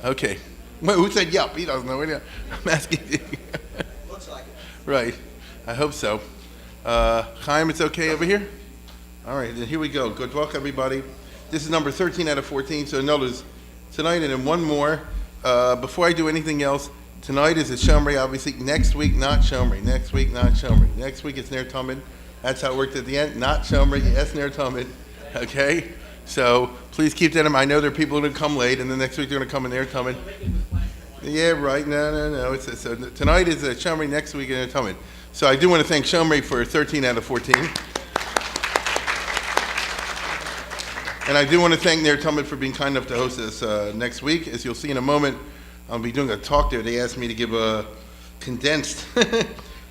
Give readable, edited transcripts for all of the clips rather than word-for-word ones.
Okay. Well, who said yup? He doesn't know. I'm asking you. Looks like it. Right. I hope so. Chaim, it's okay over here? All right, then here we go. Good luck, everybody. This is number 13 out of 14, so notice tonight and then one more. Before I do anything else, tonight is a Shomrei, obviously. Next week, not Shomrei. Next week, not Shomrei. Next week, it's Ner Tamid. That's how it worked at the end. Not Shomrei, yes, Ner Tamid. Okay? So please keep that in mind. I know there are people who are going to come late, and the next week they're going to come in Ner Tamid. Yeah, right. No. So tonight is a Shomrei, next week Ner Tamid. So I do want to thank Shomrei for 13 out of 14. And I do want to thank Ner Tamid for being kind enough to host us next week. As you'll see in a moment, I'll be doing a talk there. They asked me to give a condensed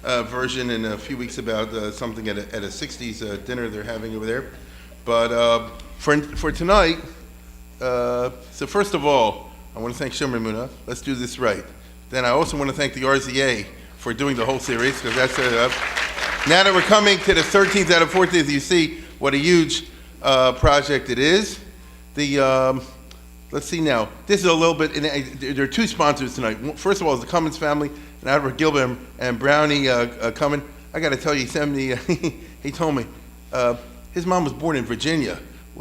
version in a few weeks about something at a 60s dinner they're having over there. But for tonight, so first of all, I want to thank Shomrei Muna. Let's do this right. Then I also want to thank the RZA for doing the whole series, because that's now that we're coming to the 13th out of 14th, you see what a huge project it is. Let's see now. This is a little bit. There are two sponsors tonight. First of all, is the Cummins family, and Albert Gilbert and Brownie Cummins. I got to tell you, he sent me. He told me his mom was born in Virginia.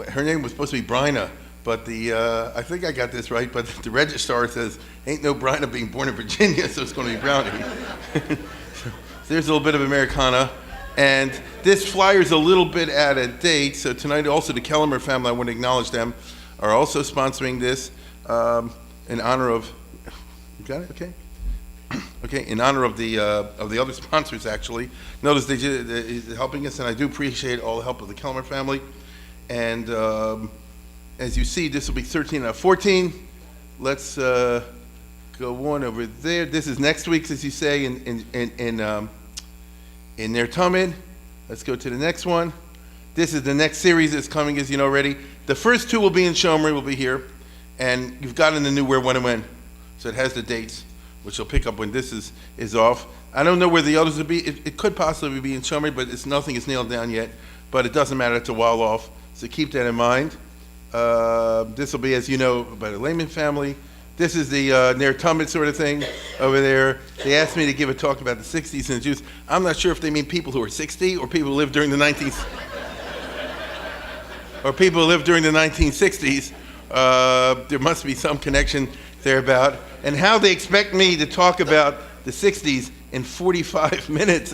Her name was supposed to be Bryna, but I think I got this right. But the registrar says ain't no Bryna being born in Virginia, so it's going to be Brownie. So there's a little bit of Americana. And this flyer is a little bit out of date, so tonight also the Kellemer family, I want to acknowledge them, are also sponsoring this in honor of, you got it? Okay. Okay, in honor of the other sponsors, actually. Notice they're helping us, and I do appreciate all the help of the Kellemer family. And as you see, this will be 13 out of 14. Let's go on over there. This is next week's, as you say, in Ner Tamid. Let's go to the next one. This is the next series that's coming, as you know already. The first two will be in Shomrei, will be here. And you've gotten the new where, when, and when. So it has the dates, which you'll pick up when this is off. I don't know where the others will be. It could possibly be in Shomrei, but nothing is nailed down yet. But it doesn't matter, it's a while off. So keep that in mind. This will be, as you know, by the Lehman family. This is the Ner Tamid sort of thing over there. They asked me to give a talk about the 60s and the Jews. I'm not sure if they mean people who are 60 or people who lived during the 19th or people who lived during the 1960s. There must be some connection there about. And how they expect me to talk about the 60s in 45 minutes.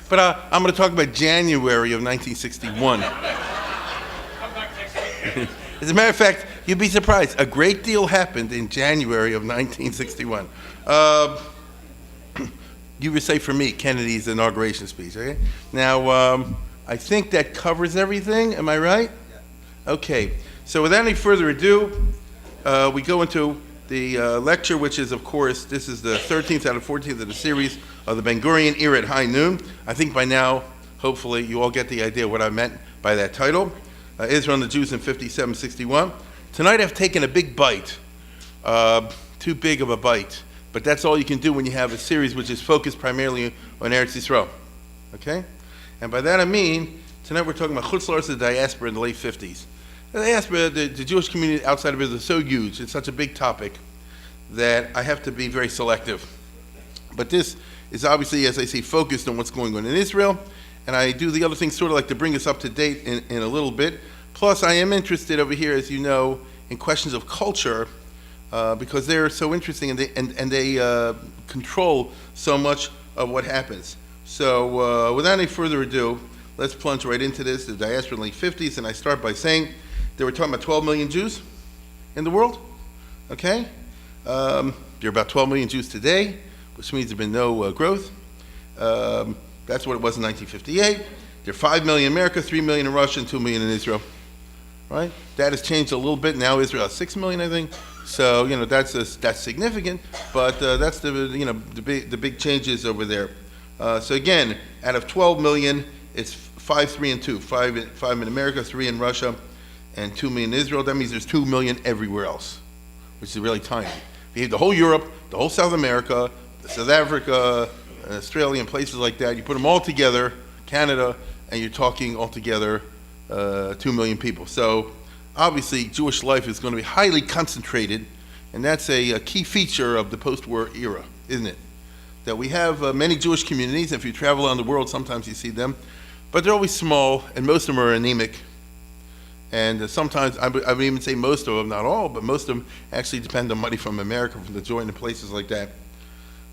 But I'm going to talk about January of 1961. As a matter of fact, you'd be surprised. A great deal happened in January of 1961. You would say for me, Kennedy's inauguration speech, okay? Now, I think that covers everything. Am I right? Yeah. Okay. So without any further ado, we go into the lecture, which is, of course, this is the 13th out of 14th of the series of the Ben Gurion era at high noon. I think by now, hopefully, you all get the idea what I meant by that title. Israel and the Jews in 57-61. Tonight I've taken a big bite, too big of a bite, but that's all you can do when you have a series which is focused primarily on Eretz Yisrael, okay? And by that I mean, tonight we're talking about Chutz La'aretz, the diaspora in the late 50s. The diaspora, the Jewish community outside of Israel is so huge, it's such a big topic that I have to be very selective. But this is obviously, as I say, focused on what's going on in Israel, and I do the other things sort of like to bring us up to date in a little bit. Plus, I am interested over here, as you know, in questions of culture, because they're so interesting and they control so much of what happens. So, without any further ado, let's plunge right into this, the diaspora in the late 50s, and I start by saying they were talking about 12 million Jews in the world, okay? There are about 12 million Jews today, which means there's been no growth. That's what it was in 1958. There are 5 million in America, 3 million in Russia, and 2 million in Israel. Right? That has changed a little bit. Now Israel has 6 million, I think. So that's significant, but that's the big changes over there. So again, out of 12 million, it's 5, 3, and 2. 5 in America, 3 in Russia, and 2 million in Israel. That means there's 2 million everywhere else, which is really tiny. You have the whole Europe, the whole South America, South Africa, Australia, and places like that. You put them all together, Canada, and you're talking altogether 2 million people. So obviously Jewish life is going to be highly concentrated, and that's a key feature of the post-war era, isn't it? That we have many Jewish communities. If you travel around the world, sometimes you see them, but they're always small, and most of them are anemic. And sometimes, I would even say most of them, not all, but most of them actually depend on money from America, from the joint and places like that.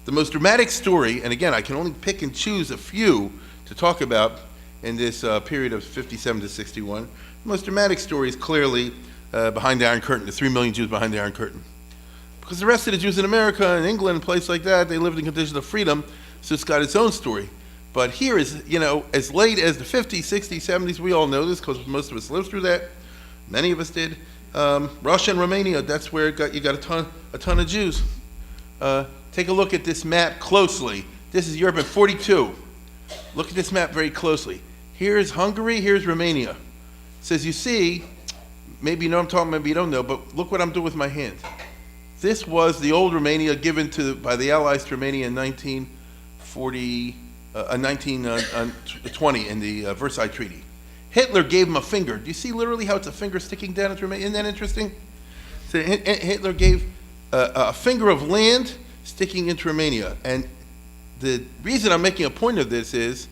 The most dramatic story, and again, I can only pick and choose a few to talk about in this period of 57 to 61. The most dramatic story is clearly behind the Iron Curtain, the 3 million Jews behind the Iron Curtain. Because the rest of the Jews in America and England and places like that, they lived in conditions of freedom, so it's got its own story. But here is, as late as the 50s, 60s, 70s, we all know this because most of us lived through that. Many of us did. Russia and Romania, that's where you got a ton of Jews. Take a look at this map closely. This is Europe in 42. Look at this map very closely. Here's Hungary, here's Romania. It says, you see, maybe you know what I'm talking about, maybe you don't know, but look what I'm doing with my hand. This was the old Romania given by the Allies to Romania in 1920 in the Versailles Treaty. Hitler gave him a finger. Do you see literally how it's a finger sticking down into Romania? Isn't that interesting? So Hitler gave a finger of land sticking into Romania. And the reason I'm making a point of this is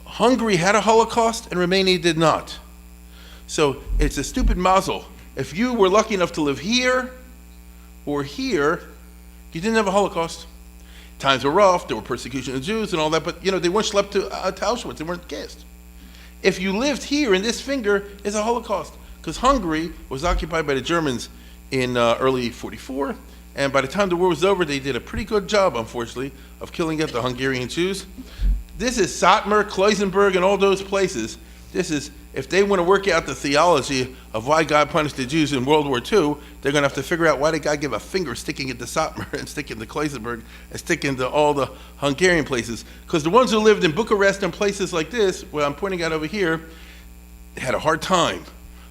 Hungary had a Holocaust and Romania did not. So it's a stupid mazel. If you were lucky enough to live here or here, you didn't have a Holocaust. Times were rough, there were persecution of Jews and all that, but they weren't schlepped to Auschwitz, they weren't gassed. If you lived here, in this finger is a Holocaust, because Hungary was occupied by the Germans in early 44, and by the time the war was over, they did a pretty good job, unfortunately, of killing out the Hungarian Jews. This is Satmar, Kloisenberg, and all those places. This is, if they want to work out the theology of why God punished the Jews in World War II, they're going to have to figure out why did God give a finger sticking into Satmar and sticking to Kloisenberg and sticking to all the Hungarian places. Because the ones who lived in Bucharest and places like this, what I'm pointing out over here, had a hard time,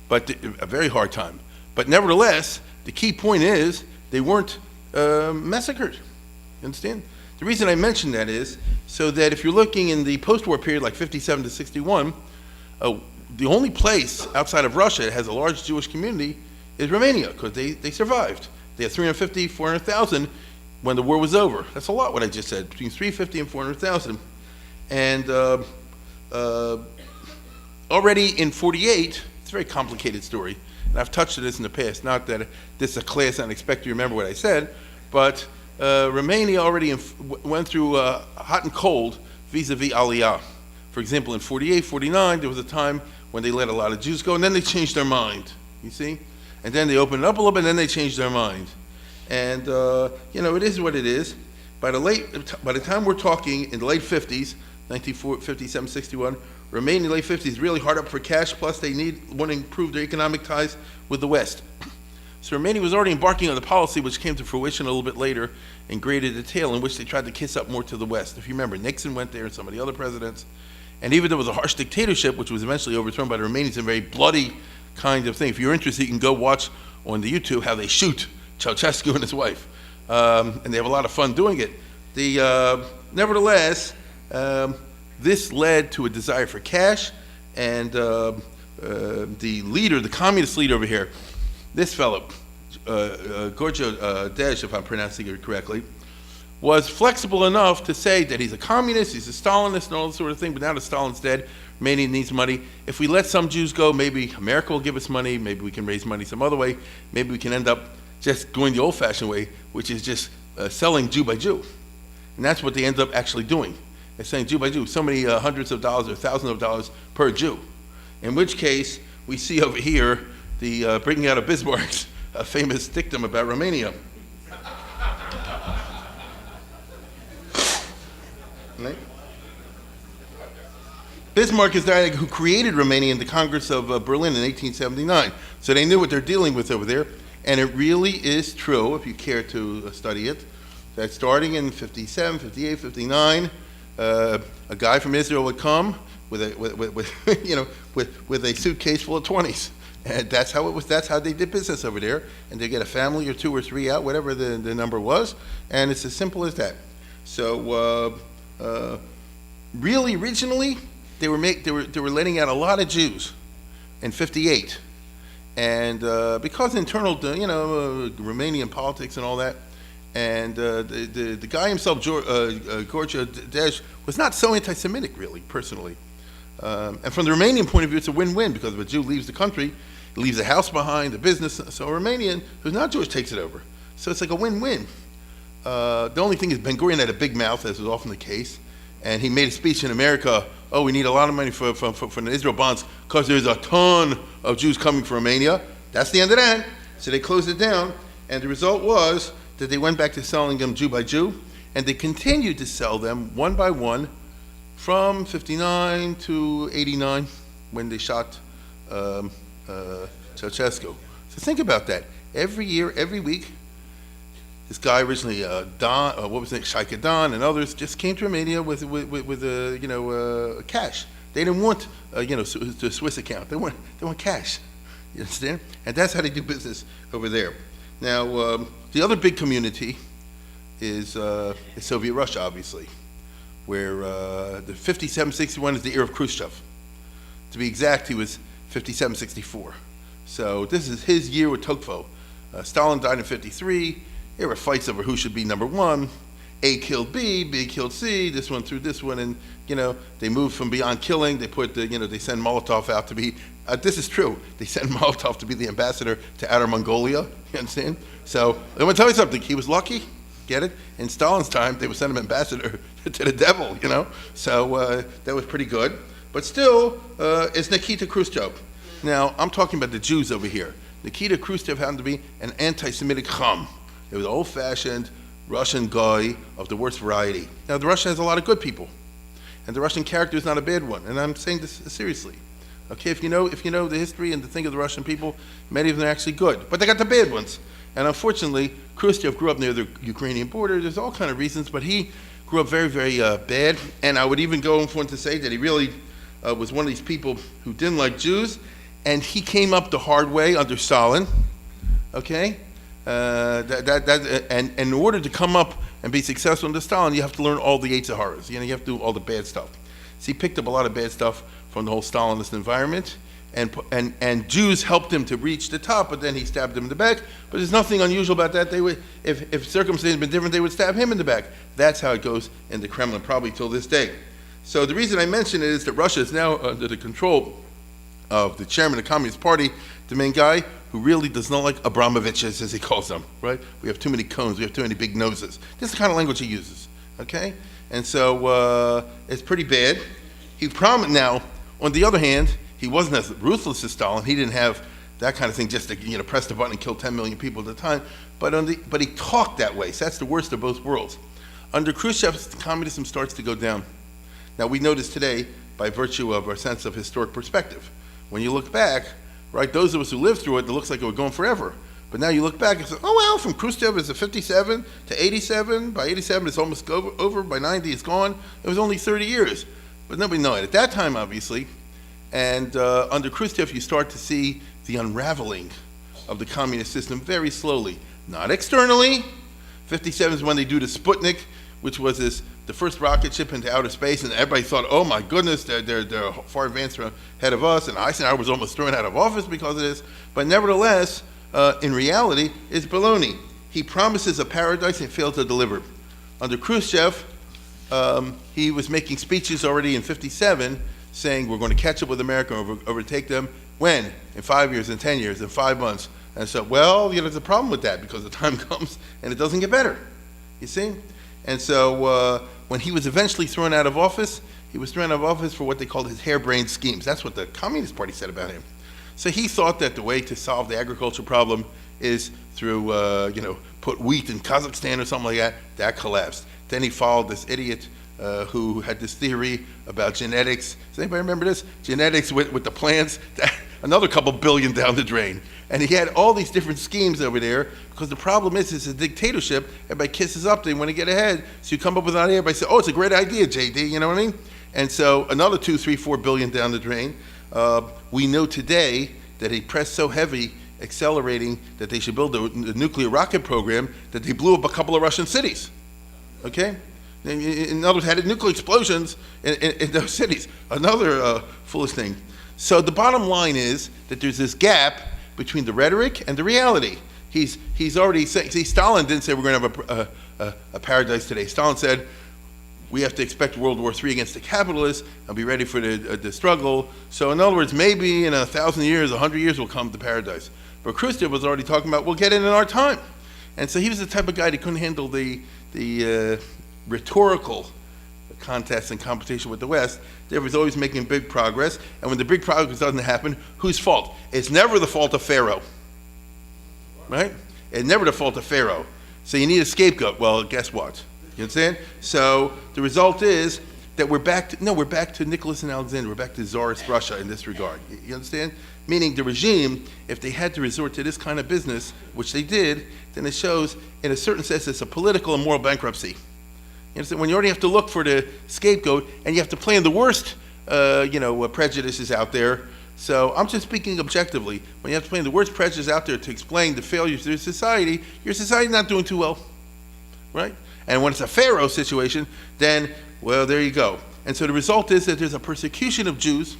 but a very hard time. But nevertheless, the key point is they weren't massacred. You understand? The reason I mention that is so that if you're looking in the post-war period, like 57 to 61, the only place outside of Russia that has a large Jewish community is Romania, because they survived. They had 350, 400,000 when the war was over. That's a lot, what I just said, between 350 and 400,000. And already in 48, it's a very complicated story, and I've touched on this in the past, not that this is a class and I expect you to remember what I said, but Romania already went through hot and cold vis-a-vis Aliyah. For example, in 48, 49, there was a time when they let a lot of Jews go, and then they changed their mind, you see? And then they opened it up a little bit, and then they changed their mind. And, it is what it is. By the time we're talking in the late 50s, 1957, 61, Romania in the late 50s really hard up for cash, plus they want to improve their economic ties with the West. So Romania was already embarking on the policy which came to fruition a little bit later in greater detail, in which they tried to kiss up more to the West. If you remember, Nixon went there and some of the other presidents. And even though it was a harsh dictatorship, which was eventually overthrown by the Romanians, a very bloody kind of thing. If you're interested, you can go watch on the YouTube how they shoot Ceausescu and his wife. And they have a lot of fun doing it. Nevertheless, this led to a desire for cash, and the leader, the communist leader over here, this fellow, Gorjo Dej, if I'm pronouncing it correctly, was flexible enough to say that he's a communist, he's a Stalinist, and all that sort of thing, but now that Stalin's dead, Romania needs money. If we let some Jews go, maybe America will give us money, maybe we can raise money some other way, maybe we can end up just going the old-fashioned way, which is just selling Jew by Jew. And that's what they end up actually doing. They're saying Jew by Jew, so many hundreds of dollars or thousands of dollars per Jew. In which case, we see over here the bringing out of Bismarck's famous dictum about Romania. Right? Bismarck is the guy who created Romania in the Congress of Berlin in 1879. So they knew what they're dealing with over there. And it really is true, if you care to study it, that starting in 57, 58, 59, a guy from Israel would come with a suitcase full of 20s. And that's how it was. That's how they did business over there. And they get a family or two or three out, whatever the number was. And it's as simple as that. So really, originally, they were letting out a lot of Jews in 58. And because internal, Romanian politics and all that, and the guy himself, George Desh, was not so anti-Semitic, really, personally. And from the Romanian point of view, it's a win-win, because if a Jew leaves the country, he leaves the house behind, the business, so a Romanian who's not Jewish takes it over. So it's like a win-win. The only thing is Ben-Gurion had a big mouth, as is often the case, and he made a speech in America, oh, we need a lot of money for the Israel bonds because there's a ton of Jews coming from Romania. That's the end of that. So they closed it down, and the result was that they went back to selling them Jew by Jew, and they continued to sell them one by one from 59 to 89 when they shot Ceausescu. So think about that. Every year, every week, this guy originally, Don, what was it, Shaika Don and others, just came to Romania with cash. They didn't want, the Swiss account. They want cash. You understand? And that's how they do business over there. Now, the other big community is Soviet Russia, obviously, where the 57-61 is the era of Khrushchev. To be exact, he was 57-64. So this is his year with Tocqueville. Stalin died in 53. There were fights over who should be number one. A killed B, B killed C, this one threw this one, and, they moved from beyond killing. They put, they send Molotov out to be, this is true, they send Molotov to be the ambassador to Outer Mongolia, you understand? So, I want to tell you something, he was lucky, get it? In Stalin's time, they would send him ambassador to the devil, So, that was pretty good. But still, it's Nikita Khrushchev. Now, I'm talking about the Jews over here. Nikita Khrushchev happened to be an anti-Semitic Chum. It was an old-fashioned Russian guy of the worst variety. Now, the Russia has a lot of good people, and the Russian character is not a bad one, and I'm saying this seriously. Okay, if you know the history and the thing of the Russian people, many of them are actually good, but they got the bad ones. And unfortunately, Khrushchev grew up near the Ukrainian border. There's all kind of reasons, but he grew up very, very bad, and I would even go on to say that he really was one of these people who didn't like Jews, and he came up the hard way under Stalin, okay? And in order to come up and be successful under Stalin, you have to learn all the Yetzer Haras. You have to do all the bad stuff. So he picked up a lot of bad stuff from the whole Stalinist environment, and Jews helped him to reach the top, but then he stabbed them in the back. But there's nothing unusual about that. They would, if circumstances had been different, they would stab him in the back. That's how it goes in the Kremlin, probably till this day. So the reason I mention it is that Russia is now under the control of the chairman of the Communist Party, the main guy who really does not like Abramoviches, as he calls them, right? We have too many cones, we have too many big noses. This is the kind of language he uses, okay? And so it's pretty bad. He promised. Now, on the other hand, he wasn't as ruthless as Stalin. He didn't have that kind of thing, just to press the button and kill 10 million people at a time. But he talked that way, so that's the worst of both worlds. Under Khrushchev, communism starts to go down. Now, we know this today by virtue of our sense of historic perspective. When you look back, right, those of us who lived through it looks like it was going forever. But now you look back and say, oh, well, from Khrushchev it's 57 to 87. By 87, it's almost over. By 90, it's gone. It was only 30 years. But nobody knew it. At that time, obviously, and under Khrushchev, you start to see the unraveling of the communist system very slowly. Not externally. 57 is when they do the Sputnik, which was the first rocket ship into outer space, and everybody thought, oh my goodness, they're far advanced ahead of us, and Eisenhower was almost thrown out of office because of this. But nevertheless, in reality, it's baloney. He promises a paradise and failed to deliver. Under Khrushchev, he was making speeches already in 57 saying we're going to catch up with America and overtake them. When? In 5 years, in 10 years, in 5 months. And so, well, there's a problem with that because the time comes and it doesn't get better. You see? And so when he was eventually thrown out of office, he was thrown out of office for what they called his harebrained schemes. That's what the Communist Party said about him. So he thought that the way to solve the agriculture problem is through, put wheat in Kazakhstan or something like that. That collapsed. Then he followed this idiot who had this theory about genetics. Does anybody remember this? Genetics with the plants, another couple billion down the drain. And he had all these different schemes over there because the problem is it's a dictatorship. Everybody kisses up, they want to get ahead. So you come up with an idea, everybody says, oh, it's a great idea, JD, you know what I mean? And so another 2, 3, 4 billion down the drain. We know today that he pressed so heavy, accelerating, that they should build a nuclear rocket program that they blew up a couple of Russian cities. Okay? In other words, had nuclear explosions in those cities. Another foolish thing. So the bottom line is that there's this gap between the rhetoric and the reality. He's already saying, see, Stalin didn't say we're going to have a paradise today. Stalin said we have to expect World War III against the capitalists and be ready for the struggle. So in other words, maybe in 1,000 years, 100 years will come to paradise. But Khrushchev was already talking about we'll get it in our time. And so he was the type of guy that couldn't handle the rhetorical contest and competition with the West. They was always making big progress. And when the big progress doesn't happen, whose fault? It's never the fault of Pharaoh. Right? It's never the fault of Pharaoh. So you need a scapegoat. Well, guess what? You understand? So the result is that we're back to Nicholas and Alexander. We're back to Tsarist Russia in this regard. You understand? Meaning the regime, if they had to resort to this kind of business, which they did, then it shows, in a certain sense, it's a political and moral bankruptcy. You understand? When you already have to look for the scapegoat, and you have to play in the worst, prejudices out there. So I'm just speaking objectively. When you have to play in the worst prejudice out there to explain the failures of your society's not doing too well, right? And when it's a Pharaoh situation, then, well, there you go. And so the result is that there's a persecution of Jews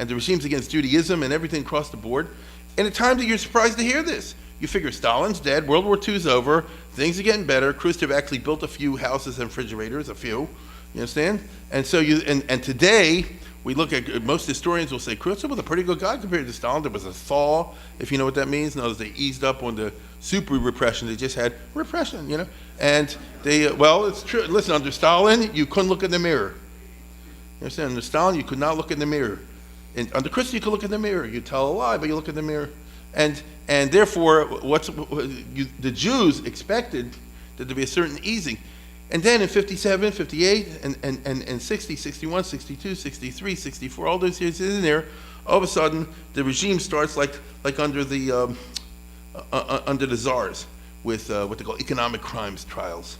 and the regimes against Judaism and everything across the board. And at times that you're surprised to hear this. You figure Stalin's dead, World War II's over, things are getting better. Khrushchev actually built a few houses and refrigerators, a few. You understand? And so and today, we look at, most historians will say Khrushchev was a pretty good guy compared to Stalin. There was a thaw, if you know what that means. In other words, they eased up on the super repression. They just had repression, And it's true. Listen, under Stalin, you couldn't look in the mirror. You understand? Under Stalin, you could not look in the mirror. And under Khrushchev, you could look in the mirror. You tell a lie, but you look in the mirror. And therefore, the Jews expected there to be a certain easing. And then in 57, 58, and 60, 61, 62, 63, 64, all those years in there, all of a sudden the regime starts like under the czars with what they call economic crimes trials.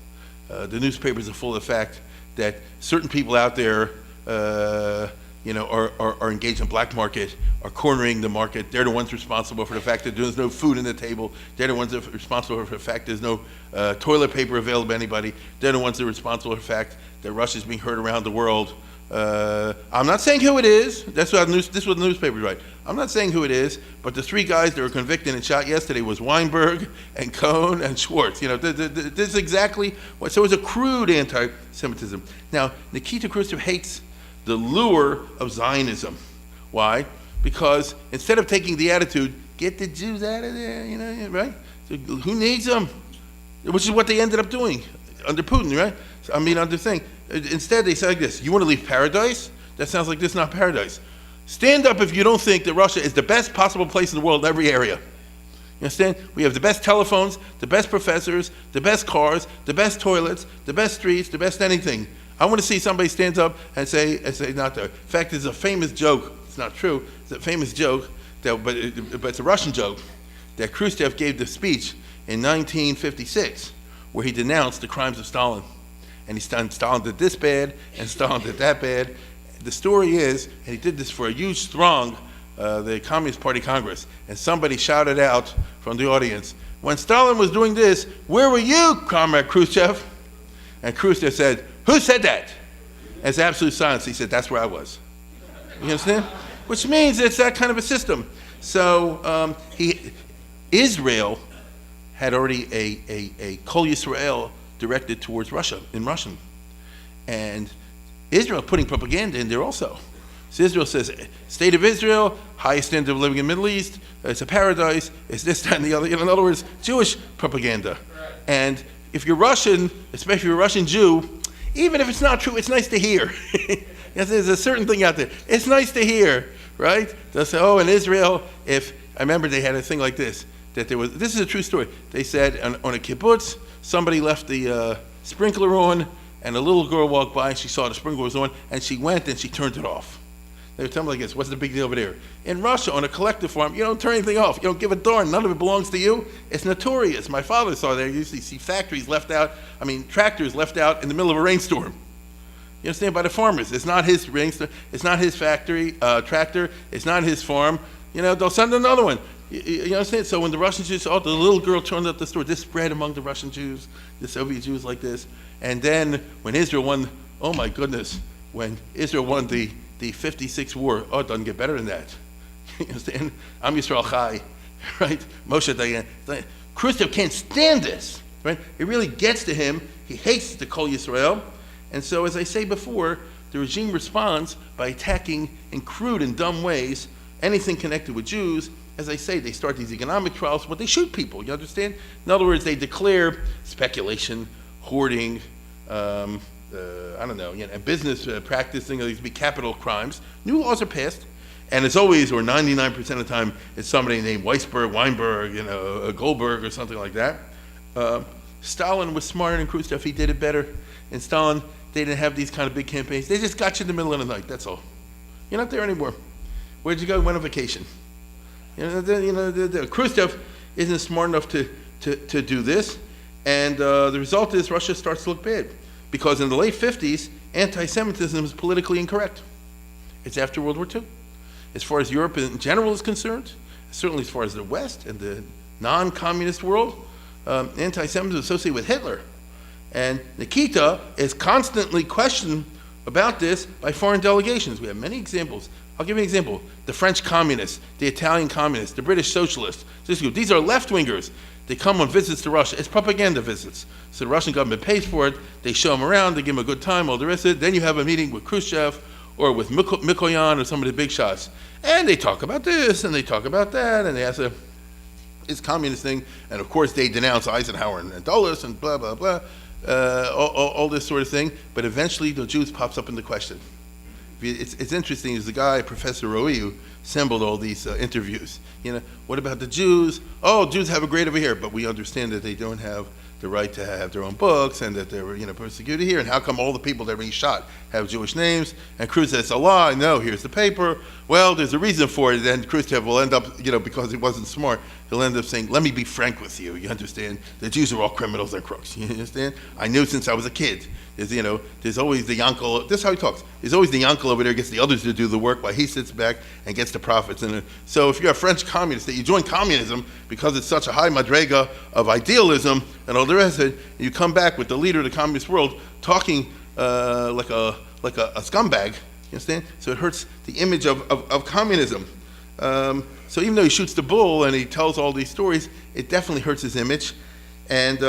The newspapers are full of the fact that certain people out there, are engaged in black market, are cornering the market. They're the ones responsible for the fact that there's no food on the table. They're the ones that are responsible for the fact there's no toilet paper available to anybody. They're the ones that are responsible for the fact that Russia's being heard around the world. I'm not saying who it is. This is what the newspapers write. I'm not saying who it is, but the three guys that were convicted and shot yesterday was Weinberg and Cohn and Schwartz. This is exactly what. So it was a crude anti-Semitism. Now, Nikita Khrushchev hates the lure of Zionism. Why? Because instead of taking the attitude, get the Jews out of there, right? So who needs them? Which is what they ended up doing under Putin, right? Under thing. Instead, they say like this: you want to leave paradise? That sounds like this, not paradise. Stand up if you don't think that Russia is the best possible place in the world in every area. You understand? We have the best telephones, the best professors, the best cars, the best toilets, the best streets, the best anything. I want to see somebody stand up and say not there. In fact, there's a famous joke. It's not true. It's a famous joke, but it's a Russian joke, that Khrushchev gave the speech in 1956 where he denounced the crimes of Stalin. And Stalin did this bad, and Stalin did that bad. The story is, and he did this for a huge throng, the Communist Party Congress, and somebody shouted out from the audience, when Stalin was doing this, where were you, Comrade Khrushchev? And Khrushchev said, who said that? And it's absolute silence. He said, that's where I was. You understand? Which means it's that kind of a system. So Israel had already a Kol Yisrael directed towards Russia in Russian. And Israel putting propaganda in there also. So Israel says, state of Israel, highest standard of living in the Middle East, it's a paradise, it's this, that, and the other. In other words, Jewish propaganda. And if you're Russian, especially if you're a Russian Jew, even if it's not true, it's nice to hear. There's a certain thing out there. It's nice to hear, right? They'll say, in Israel, I remember they had a thing like this, this is a true story. They said on a kibbutz, somebody left the sprinkler on, and a little girl walked by, and she saw the sprinkler was on, and she went and she turned it off. They would tell me like this, what's the big deal over there? In Russia, on a collective farm, you don't turn anything off. You don't give a darn. None of it belongs to you. It's notorious. My father saw there, you usually see tractors left out in the middle of a rainstorm. You understand? By the farmers. It's not his rainstorm. It's not his factory, tractor. It's not his farm. They'll send another one. You understand? So when the Russian Jews saw the little girl turned up the store, this spread among the Russian Jews, the Soviet Jews like this. And then when Israel won, oh my goodness, when Israel won the 56 war, it doesn't get better than that. You understand? Am Yisrael Chai. right? Moshe Dayan. Khrushchev can't stand this, right? It really gets to him. He hates the Kol Yisrael. And so, as I say before, the regime responds by attacking in crude and dumb ways anything connected with Jews. As I say, they start these economic trials, but they shoot people, you understand? In other words, they declare speculation, hoarding, business practicing, these be capital crimes. New laws are passed, and it's always, or 99% of the time, it's somebody named Weisberg, Weinberg, Goldberg, or something like that. Stalin was smarter than Khrushchev. He did it better. And Stalin, they didn't have these kind of big campaigns. They just got you in the middle of the night, that's all. You're not there anymore. Where'd you go? Went on vacation. Khrushchev isn't smart enough to do this, and the result is Russia starts to look bad. Because in the late 50s, anti-Semitism is politically incorrect. It's after World War II. As far as Europe in general is concerned, certainly as far as the West and the non-communist world, anti-Semitism is associated with Hitler. And Nikita is constantly questioned about this by foreign delegations. We have many examples. I'll give you an example. The French communists, the Italian communists, the British socialists. These are left-wingers. They come on visits to Russia. It's propaganda visits. So the Russian government pays for it. They show them around. They give them a good time, all the rest of it. Then you have a meeting with Khrushchev or with Mikoyan or some of the big shots. And they talk about this and they talk about that. And they ask this communist thing. And of course they denounce Eisenhower and Dulles and blah, blah, blah. All this sort of thing. But eventually the Jews pops up in the question. It's interesting. There's a guy, Professor Roy, who assembled all these interviews. What about the Jews? Oh, Jews have a great over here, but we understand that they don't have the right to have their own books and that they were, persecuted here. And how come all the people that are being shot have Jewish names? And Khrushchev says, it's a lie. No, here's the paper. Well, there's a reason for it. And Khrushchev will end up, because he wasn't smart, he'll end up saying, let me be frank with you. You understand? The Jews are all criminals and crooks. You understand? I knew since I was a kid. There's always the Yankel. This is how he talks. There's always the Yankel over there gets the others to do the work while he sits back and gets the profits. And so if you're a French communist, that you join communism because it's such a high madrega of idealism and all the rest of it, and you come back with the leader of the communist world talking like a scumbag. You understand? So it hurts the image of communism. So even though he shoots the bull and he tells all these stories, it definitely hurts his image. And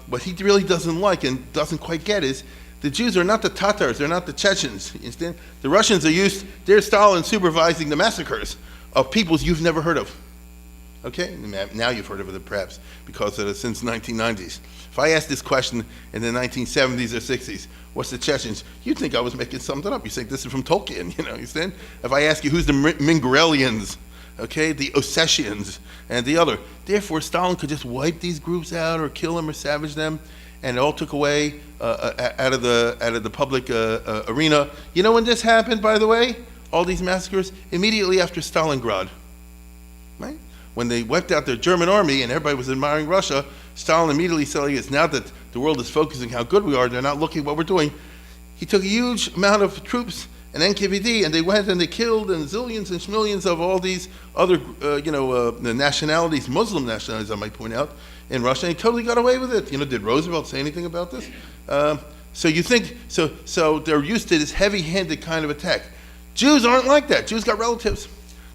what he really doesn't like and doesn't quite get is the Jews are not the Tatars, they're not the Chechens. You understand? The Russians are they're Stalin supervising the massacres of peoples you've never heard of. Okay? Now you've heard of it perhaps because of since 1990s. If I asked this question in the 1970s or 60s, what's the Chechens? You'd think I was making something up. You think this is from Tolkien, you understand? If I ask you who's the Mingrelians, okay, the Ossetians, and the other. Therefore, Stalin could just wipe these groups out or kill them or savage them, and it all took away out of the public arena. You know when this happened, by the way? All these massacres? Immediately after Stalingrad, right? When they wiped out their German army and everybody was admiring Russia, Stalin immediately said, it's now that the world is focusing how good we are, they're not looking at what we're doing. He took a huge amount of troops and NKVD, and they went and they killed and zillions and schmillions of all these other, nationalities, Muslim nationalities, I might point out, in Russia, and he totally got away with it. Did Roosevelt say anything about this? So you think, so they're used to this heavy-handed kind of attack. Jews aren't like that. Jews got relatives.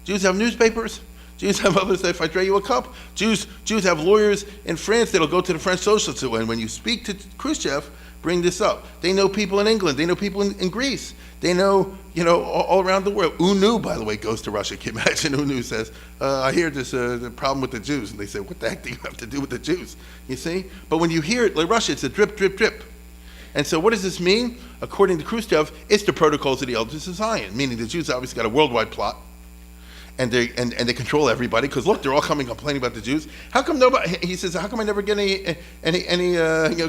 Jews have newspapers. Jews have others that if I trade you a cup. Jews have lawyers in France that'll go to the French socialists, and when you speak to Khrushchev, bring this up. They know people in England. They know people in Greece. They know, all around the world. UNU, by the way, goes to Russia. Can you imagine? UNU says, I hear there's the problem with the Jews. And they say, what the heck do you have to do with the Jews? You see? But when you hear it, like Russia, it's a drip, drip, drip. And so what does this mean? According to Khrushchev, it's the protocols of the elders of Zion, meaning the Jews obviously got a worldwide plot. And they control everybody because look, they're all coming complaining about the Jews. How come nobody? He says, how come I never get any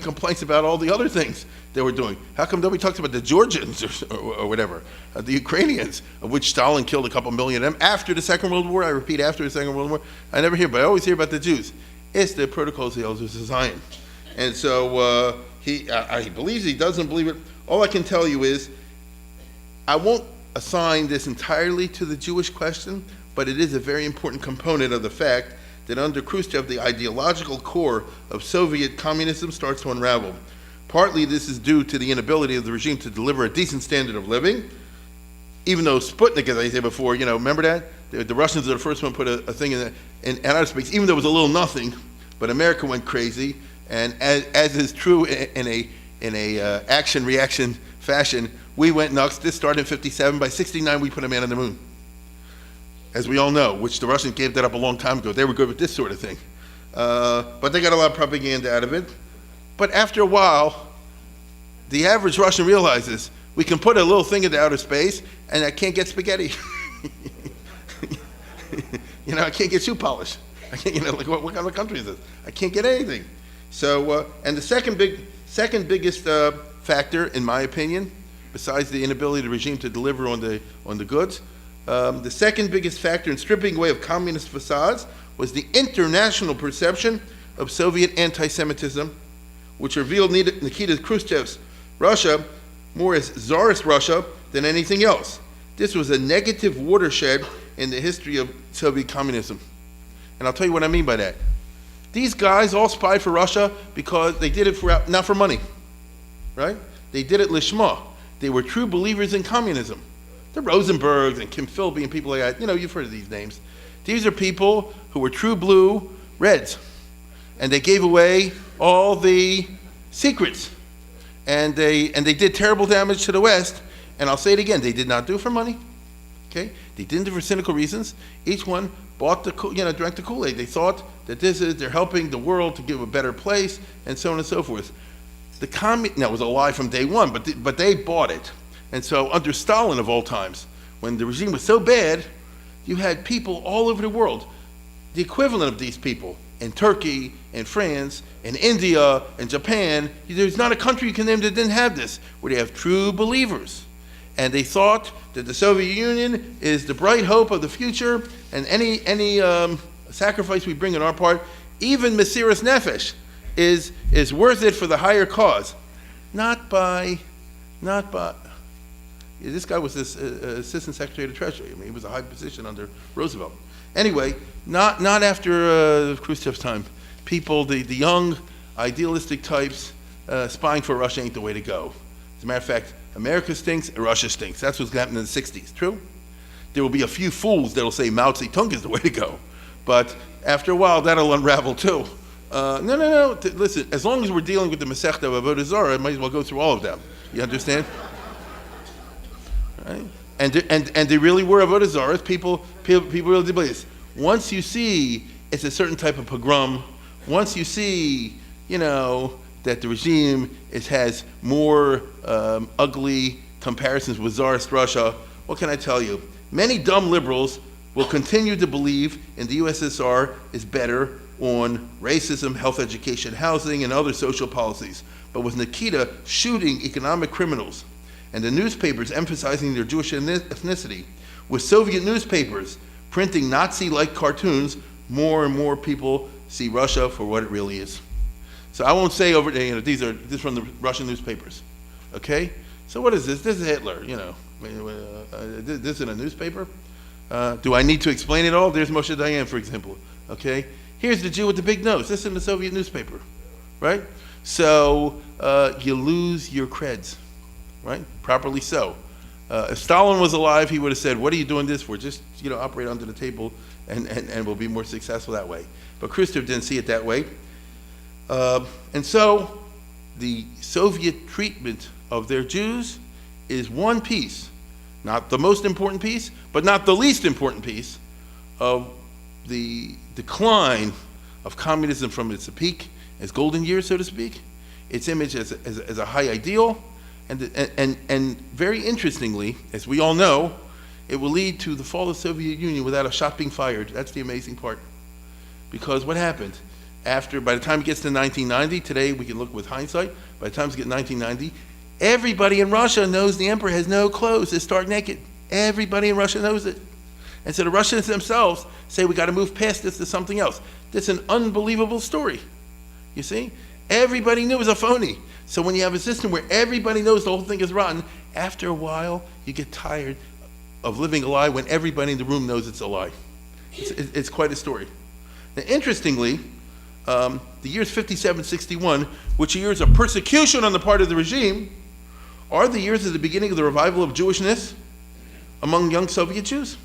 complaints about all the other things they were doing? How come nobody talks about the Georgians or whatever, the Ukrainians, of which Stalin killed a couple million of them after the Second World War? I repeat, after the Second World War, I never hear, but I always hear about the Jews. It's the protocols of the elders of Zion, and so he believes, he doesn't believe it. All I can tell you is, I won't assign this entirely to the Jewish question, but it is a very important component of the fact that under Khrushchev, the ideological core of Soviet communism starts to unravel. Partly this is due to the inability of the regime to deliver a decent standard of living, even though Sputnik, as I said before, remember that? The Russians are the first one to put a thing in outer space, even though it was a little nothing. But America went crazy, and as is true in a action reaction fashion, we went nuts. This started in '57. By '69, we put a man on the moon, as we all know. Which the Russians gave that up a long time ago. They were good with this sort of thing, but they got a lot of propaganda out of it. But after a while, the average Russian realizes we can put a little thing into outer space, and I can't get spaghetti. I can't get shoe polish. I can't, like what kind of country is this? I can't get anything. So, and the second biggest factor, in my opinion, besides the inability of the regime to deliver on the goods, the second biggest factor in stripping away of communist facades was the international perception of Soviet anti-Semitism, which revealed Nikita Khrushchev's Russia more as Tsarist Russia than anything else. This was a negative watershed in the history of Soviet communism. And I'll tell you what I mean by that. These guys all spied for Russia because they did it not for money, right? They did it lishma. They were true believers in communism. The Rosenbergs and Kim Philby and people like that, you've heard of these names. These are people who were true blue Reds. And they gave away all the secrets. And they did terrible damage to the West. And I'll say it again, they did not do it for money. Okay? They didn't do it for cynical reasons. Each one bought drank the Kool-Aid. They thought that they're helping the world to give a better place, and so on and so forth. Now, it was a lie from day one, but they bought it. And so under Stalin of all times, when the regime was so bad, you had people all over the world, the equivalent of these people, in Turkey, in France, in India, in Japan. There's not a country you can name that didn't have this, where they have true believers. And they thought that the Soviet Union is the bright hope of the future, and any sacrifice we bring on our part, even Mesiras Nefesh, is worth it for the higher cause. Not by. This guy was this assistant secretary of the Treasury. I mean, he was a high position under Roosevelt. Anyway, not after Khrushchev's time. People, the young, idealistic types, spying for Russia ain't the way to go. As a matter of fact, America stinks, and Russia stinks. That's what's happened in the 60s. True? There will be a few fools that'll say Mao Zedong is the way to go. But after a while, that'll unravel too. No. Listen, as long as we're dealing with the Masechta of Avodah Zarah, I might as well go through all of them. You understand? Right? And they really were Avodah Zarah. People really did believe this. Once you see it's a certain type of pogrom, once you see, that the regime has more ugly comparisons with Tsarist Russia, what can I tell you? Many dumb liberals will continue to believe in the USSR is better on racism, health, education, housing, and other social policies. But with Nikita shooting economic criminals and the newspapers emphasizing their Jewish ethnicity, with Soviet newspapers printing Nazi-like cartoons, more and more people see Russia for what it really is. So I won't say over there, this is from the Russian newspapers, okay? So what is this? This is Hitler, this is in a newspaper? Do I need to explain it all? There's Moshe Dayan, for example, okay? Here's the Jew with the big nose. This is in the Soviet newspaper, right? So you lose your creds, right? Properly so. If Stalin was alive, he would have said, what are you doing this for? Just, operate under the table and we'll be more successful that way. But Khrushchev didn't see it that way. And so the Soviet treatment of their Jews is one piece, not the most important piece, but not the least important piece of the decline of communism from its peak, its golden years, so to speak, its image as a high ideal, and very interestingly, as we all know, it will lead to the fall of the Soviet Union without a shot being fired. That's the amazing part. Because what happened? By the time it gets to 1990, today we can look with hindsight, by the time it gets to 1990, everybody in Russia knows the emperor has no clothes, is stark naked. Everybody in Russia knows it. And so the Russians themselves say we got to move past this to something else. That's an unbelievable story. You see? Everybody knew it was a phony. So when you have a system where everybody knows the whole thing is rotten, after a while you get tired of living a lie when everybody in the room knows it's a lie. It's quite a story. Now, interestingly, the years 57, 61, which are years of persecution on the part of the regime, are the years of the beginning of the revival of Jewishness among young Soviet Jews.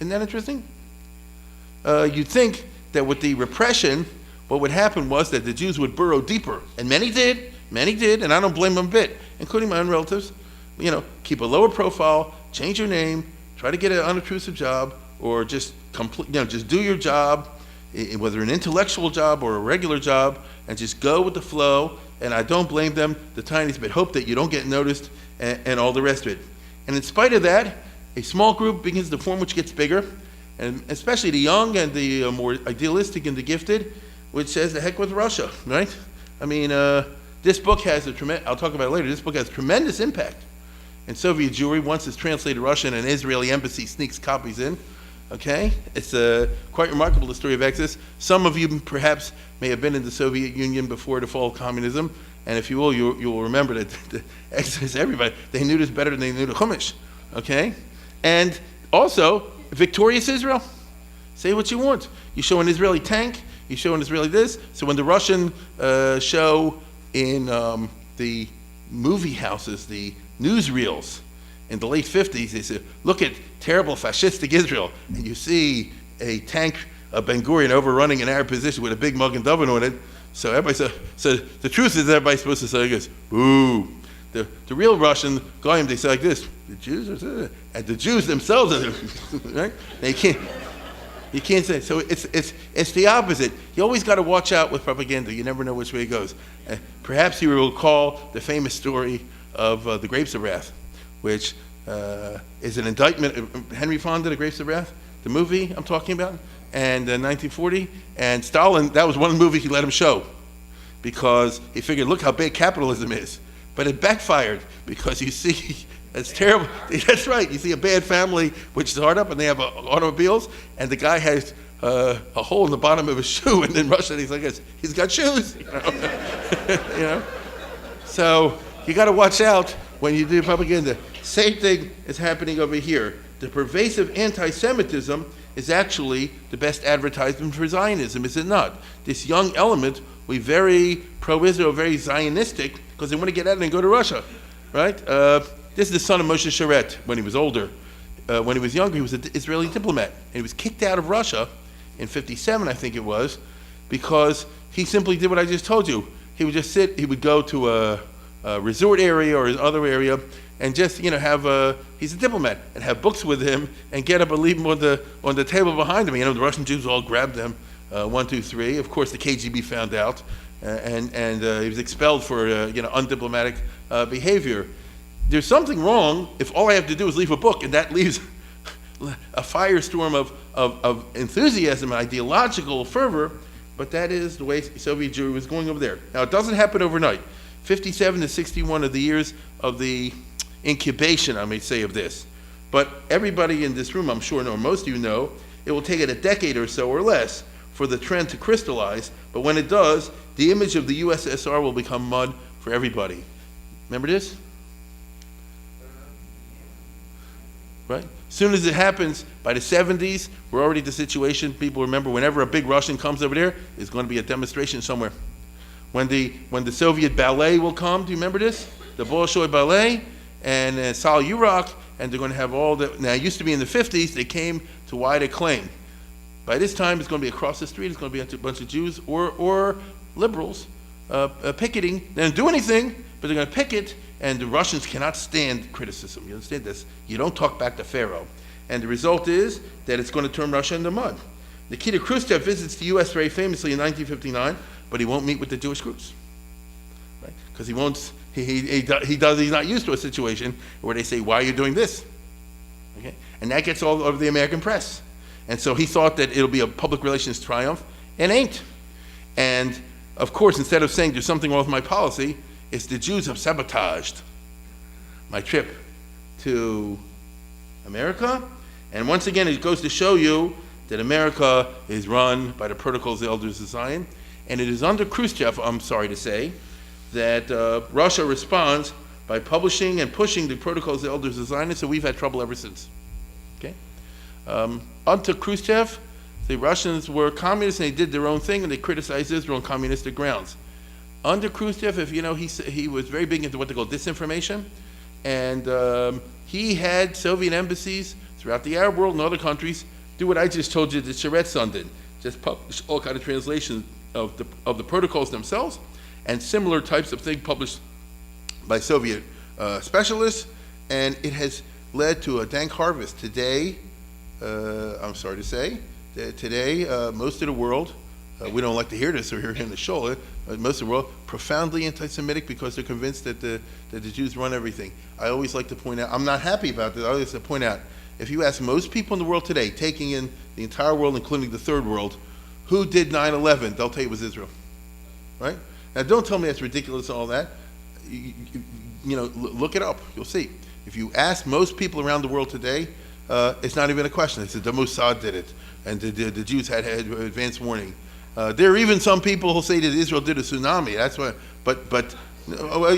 Isn't that interesting? You'd think that with the repression, what would happen was that the Jews would burrow deeper, and many did, and I don't blame them a bit, including my own relatives. Keep a lower profile, change your name, try to get an unobtrusive job, or just just do your job, whether an intellectual job or a regular job, and just go with the flow. And I don't blame them the tiniest bit. Hope that you don't get noticed, and all the rest of it. And in spite of that, a small group begins to form, which gets bigger, and especially the young and the more idealistic and the gifted, which says the heck with Russia, right? I mean, this book has I'll talk about it later, this book has tremendous impact in Soviet Jewry. Once it's translated Russian, an Israeli embassy sneaks copies in, okay? It's quite remarkable, the story of Exodus. Some of you perhaps may have been in the Soviet Union before the fall of communism, and if you will, you'll remember that the Exodus, everybody, they knew this better than they knew the Chumash, okay? And also, victorious Israel. Say what you want. You show an Israeli tank, you show an Israeli this. So when the Russian show in the movie houses, the newsreels in the late 50s, they said, look at terrible fascistic Israel. And you see a tank, a Ben Gurion overrunning an Arab position with a big Magen David on it. So everybody so the truth is everybody's supposed to say, I guess, boo. The real Russian goyim, they say like this, the Jews are, and the Jews themselves are, right? You can't say. So it's the opposite. You always got to watch out with propaganda. You never know which way it goes. Perhaps you will recall the famous story of the Grapes of Wrath, which is an indictment of Henry Fonda, The Grapes of Wrath, the movie I'm talking about, and 1940. And Stalin, that was one movie he let him show because he figured, look how big capitalism is. But it backfired because you see, it's terrible. That's right. You see a bad family which is hard up and they have automobiles, and the guy has a hole in the bottom of his shoe, and in Russia he's like this. He's got shoes. So you got to watch out when you do propaganda. Same thing is happening over here. The pervasive anti-Semitism is actually the best advertisement for Zionism, is it not? This young element, we very pro-Israel, very Zionistic, because they want to get out and go to Russia, right? This is the son of Moshe Sharet when he was older. When he was younger, he was an Israeli diplomat. And he was kicked out of Russia in 57, I think it was, because he simply did what I just told you. He would just sit, he would go to a resort area or his other area, and just have he's a diplomat, and have books with him, and get up and leave them on the table behind him. The Russian Jews all grabbed them, 1, 2, 3. Of course, the KGB found out, and he was expelled for undiplomatic behavior. There's something wrong if all I have to do is leave a book, and that leaves a firestorm of enthusiasm and ideological fervor. But that is the way Soviet Jewry was going over there. Now, it doesn't happen overnight. 57 to 61 are the years of the incubation, I may say, of this. But everybody in this room, I'm sure, or most of you know, it will take it a decade or so or less for the trend to crystallize. But when it does, the image of the USSR will become mud for everybody. Remember this? Right? As soon as it happens, by the 70s, we're already the situation. People remember whenever a big Russian comes over there, there's going to be a demonstration somewhere. When the Soviet ballet will come, do you remember this? The Bolshoi Ballet and Sal Yurak, and they're going to have all the. Now, it used to be in the 50s, they came to wide acclaim. By this time, it's going to be across the street, it's going to be a bunch of Jews or liberals picketing. They don't do anything, but they're going to picket, and the Russians cannot stand criticism. You understand this? You don't talk back to Pharaoh. And the result is that it's going to turn Russia into mud. Nikita Khrushchev visits the U.S. very famously in 1959, but he won't meet with the Jewish groups, right? Because he won't. He's not used to a situation where they say, "Why are you doing this?" Okay, and that gets all over the American press. And so he thought that it'll be a public relations triumph, and ain't. And of course, instead of saying there's something wrong with my policy, it's the Jews have sabotaged my trip to America. And once again, it goes to show you that America is run by the Protocols of the Elders of Zion. And it is under Khrushchev, I'm sorry to say, that Russia responds by publishing and pushing the Protocols of the Elders of Zion, so we've had trouble ever since. Okay? Under Khrushchev, the Russians were communists and they did their own thing and they criticized Israel on communistic grounds. Under Khrushchev, if you know, he was very big into what they call disinformation, and he had Soviet embassies throughout the Arab world and other countries do what I just told you that Sharet's son did. Just publish all kind of translations of the protocols themselves, and similar types of things published by Soviet specialists, and it has led to a dank harvest. Today, I'm sorry to say, that today most of the world, we don't like to hear this or hear it in the show, but most of the world, profoundly anti-Semitic because they're convinced that the Jews run everything. I always like to point out, I'm not happy about this, I always like to point out, if you ask most people in the world today, taking in the entire world, including the third world, who did 9/11, they'll tell you it was Israel, right? Now don't tell me that's ridiculous and all that. You know, look it up, you'll see. If you ask most people around the world today, it's not even a question. They said the Mossad did it, and the Jews had advance warning. There are even some people who say that Israel did a tsunami. That's why. But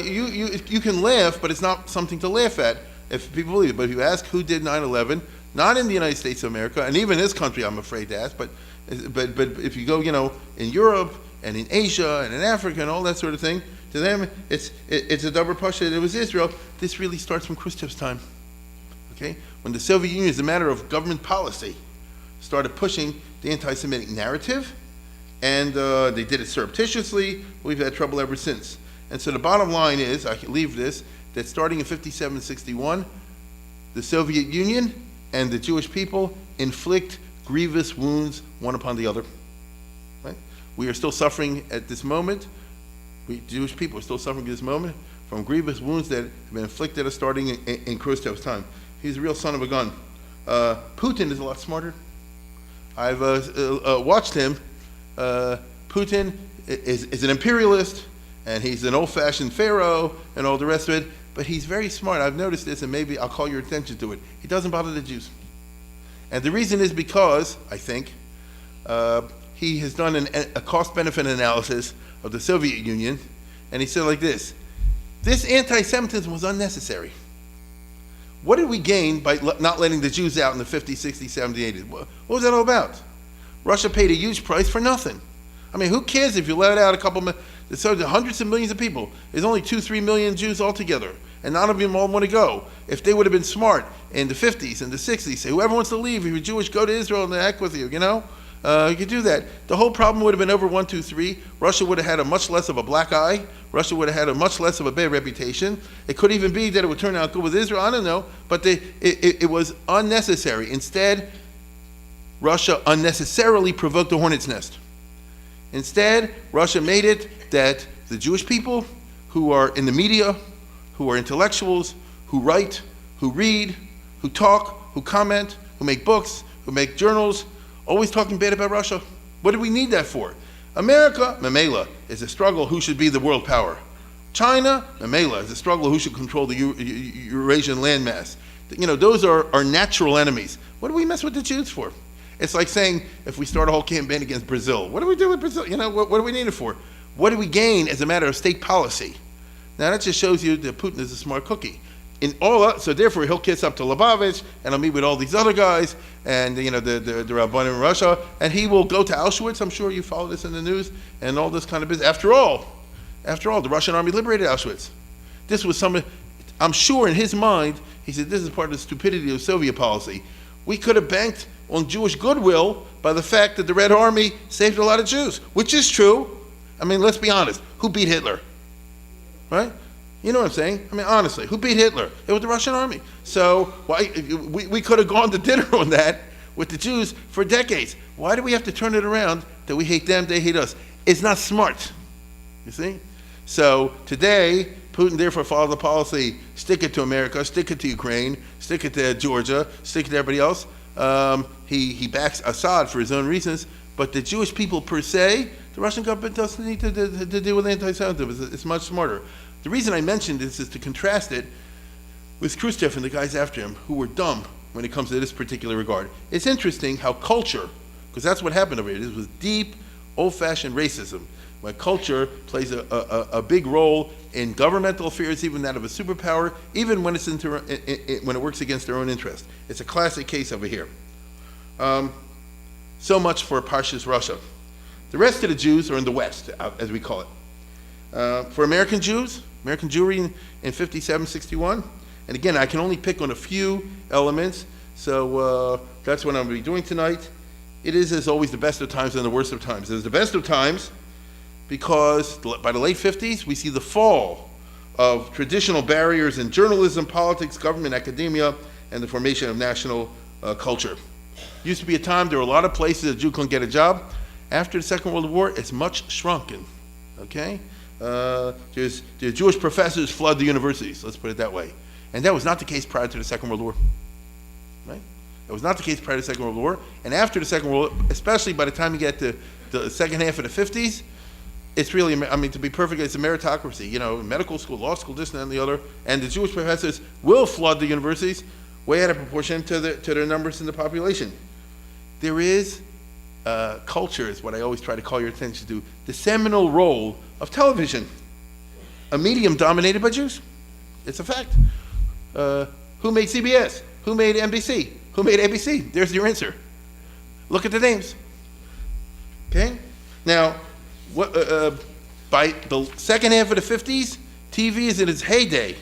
you can laugh, but it's not something to laugh at if people believe it. But if you ask who did 9/11, not in the United States of America, and even this country, I'm afraid to ask. But if you go, you know, in Europe and in Asia and in Africa and all that sort of thing, to them it's a double pasha that it was Israel. This really starts from Khrushchev's time. Okay, when the Soviet Union, as a matter of government policy, started pushing the anti-Semitic narrative, and they did it surreptitiously. We've had trouble ever since. And so the bottom line is, I can leave this, that starting in 57-61, the Soviet Union and the Jewish people inflict grievous wounds one upon the other. Right? We are still suffering at this moment. We Jewish people are still suffering at this moment from grievous wounds that have been inflicted starting in Khrushchev's time. He's a real son of a gun. Putin is a lot smarter. I've watched him. Putin is an imperialist, and he's an old-fashioned pharaoh and all the rest of it, but he's very smart. I've noticed this, and maybe I'll call your attention to it. He doesn't bother the Jews. And the reason is because, I think, he has done a cost-benefit analysis of the Soviet Union, and he said like this anti-Semitism was unnecessary. What did we gain by not letting the Jews out in the 50s, 60s, 70s, 80s? What was that all about? Russia paid a huge price for nothing. I mean, who cares if you let out a couple so hundreds of millions of people? There's only 2-3 million Jews altogether, and none of them all want to go. If they would have been smart in the 50s and the 60s, say, whoever wants to leave, if you're Jewish, go to Israel and the heck with you, you know? You could do that. The whole problem would have been over 1, 2, 3. Russia would have had a much less of a black eye. Russia would have had a much less of a bad reputation. It could even be that it would turn out good with Israel. I don't know. But it was unnecessary. Instead, Russia unnecessarily provoked a hornet's nest. Instead, Russia made it that the Jewish people who are in the media, who are intellectuals, who write, who read, who talk, who comment, who make books, who make journals, always talking bad about Russia. What do we need that for? America, Mamela, is a struggle who should be the world power. China, Mamela, is a struggle who should control the Eurasian landmass. You know, those are our natural enemies. What do we mess with the Jews for? It's like saying, if we start a whole campaign against Brazil, what do we do with Brazil? You know, what do we need it for? What do we gain as a matter of state policy? Now that just shows you that Putin is a smart cookie. So therefore he'll kiss up to Lubavitch, and he'll meet with all these other guys, and you know the Rabbanim in Russia, and he will go to Auschwitz. I'm sure you follow this in the news, and all this kind of business. After all, the Russian army liberated Auschwitz. This was I'm sure in his mind, he said, this is part of the stupidity of Soviet policy. We could have banked on Jewish goodwill by the fact that the Red Army saved a lot of Jews, which is true. I mean, let's be honest. Who beat Hitler? Right? You know what I'm saying? I mean, honestly, who beat Hitler? It was the Russian army. So we could have gone to dinner on that with the Jews for decades. Why do we have to turn it around that we hate them, they hate us? It's not smart, you see? So today, Putin therefore followed the policy, stick it to America, stick it to Ukraine, stick it to Georgia, stick it to everybody else. He backs Assad for his own reasons, but the Jewish people per se, the Russian government doesn't need to deal with anti-Semitism. It's much smarter. The reason I mentioned this is to contrast it with Khrushchev and the guys after him, who were dumb when it comes to this particular regard. It's interesting how culture, because that's what happened over here, this was deep, old-fashioned racism, where culture plays a big role in governmental affairs, even that of a superpower, even when when it works against their own interest. It's a classic case over here. So much for Parshas Russia. The rest of the Jews are in the West, as we call it. For American Jews, American Jewry in 57, 61, and again, I can only pick on a few elements. So that's what I'm going to be doing tonight. It is, as always, the best of times and the worst of times. It is the best of times because by the late 50s, we see the fall of traditional barriers in journalism, politics, government, academia, and the formation of national culture. Used to be a time there were a lot of places a Jew couldn't get a job. After the Second World War, it's much shrunken, okay? The Jewish professors flood the universities, let's put it that way. And that was not the case prior to the Second World War, right? That was not the case prior to the Second World War. And after the Second World War, especially by the time you get to the second half of the 50s, it's really, I mean, to be perfect, it's a meritocracy. You know, medical school, law school, this, and that, and the other. And the Jewish professors will flood the universities way out of proportion to their numbers in the population. There is culture, is what I always try to call your attention to, the seminal role of television, a medium dominated by Jews. It's a fact. Who made CBS? Who made NBC? Who made ABC? There's your answer. Look at the names. Okay? Now, by the second half of the 50s, TV is in its heyday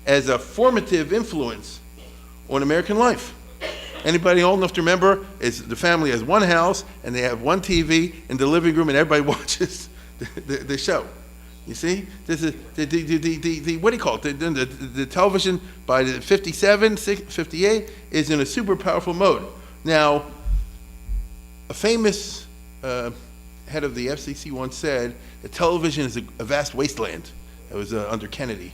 as a formative influence on American life. Anybody old enough to remember, the family has one house and they have one TV in the living room and everybody watches the show. You see? This is the what do you call it? The television by the 57, 58 is in a super powerful mode. Now, a famous head of the FCC once said that television is a vast wasteland. It was under Kennedy.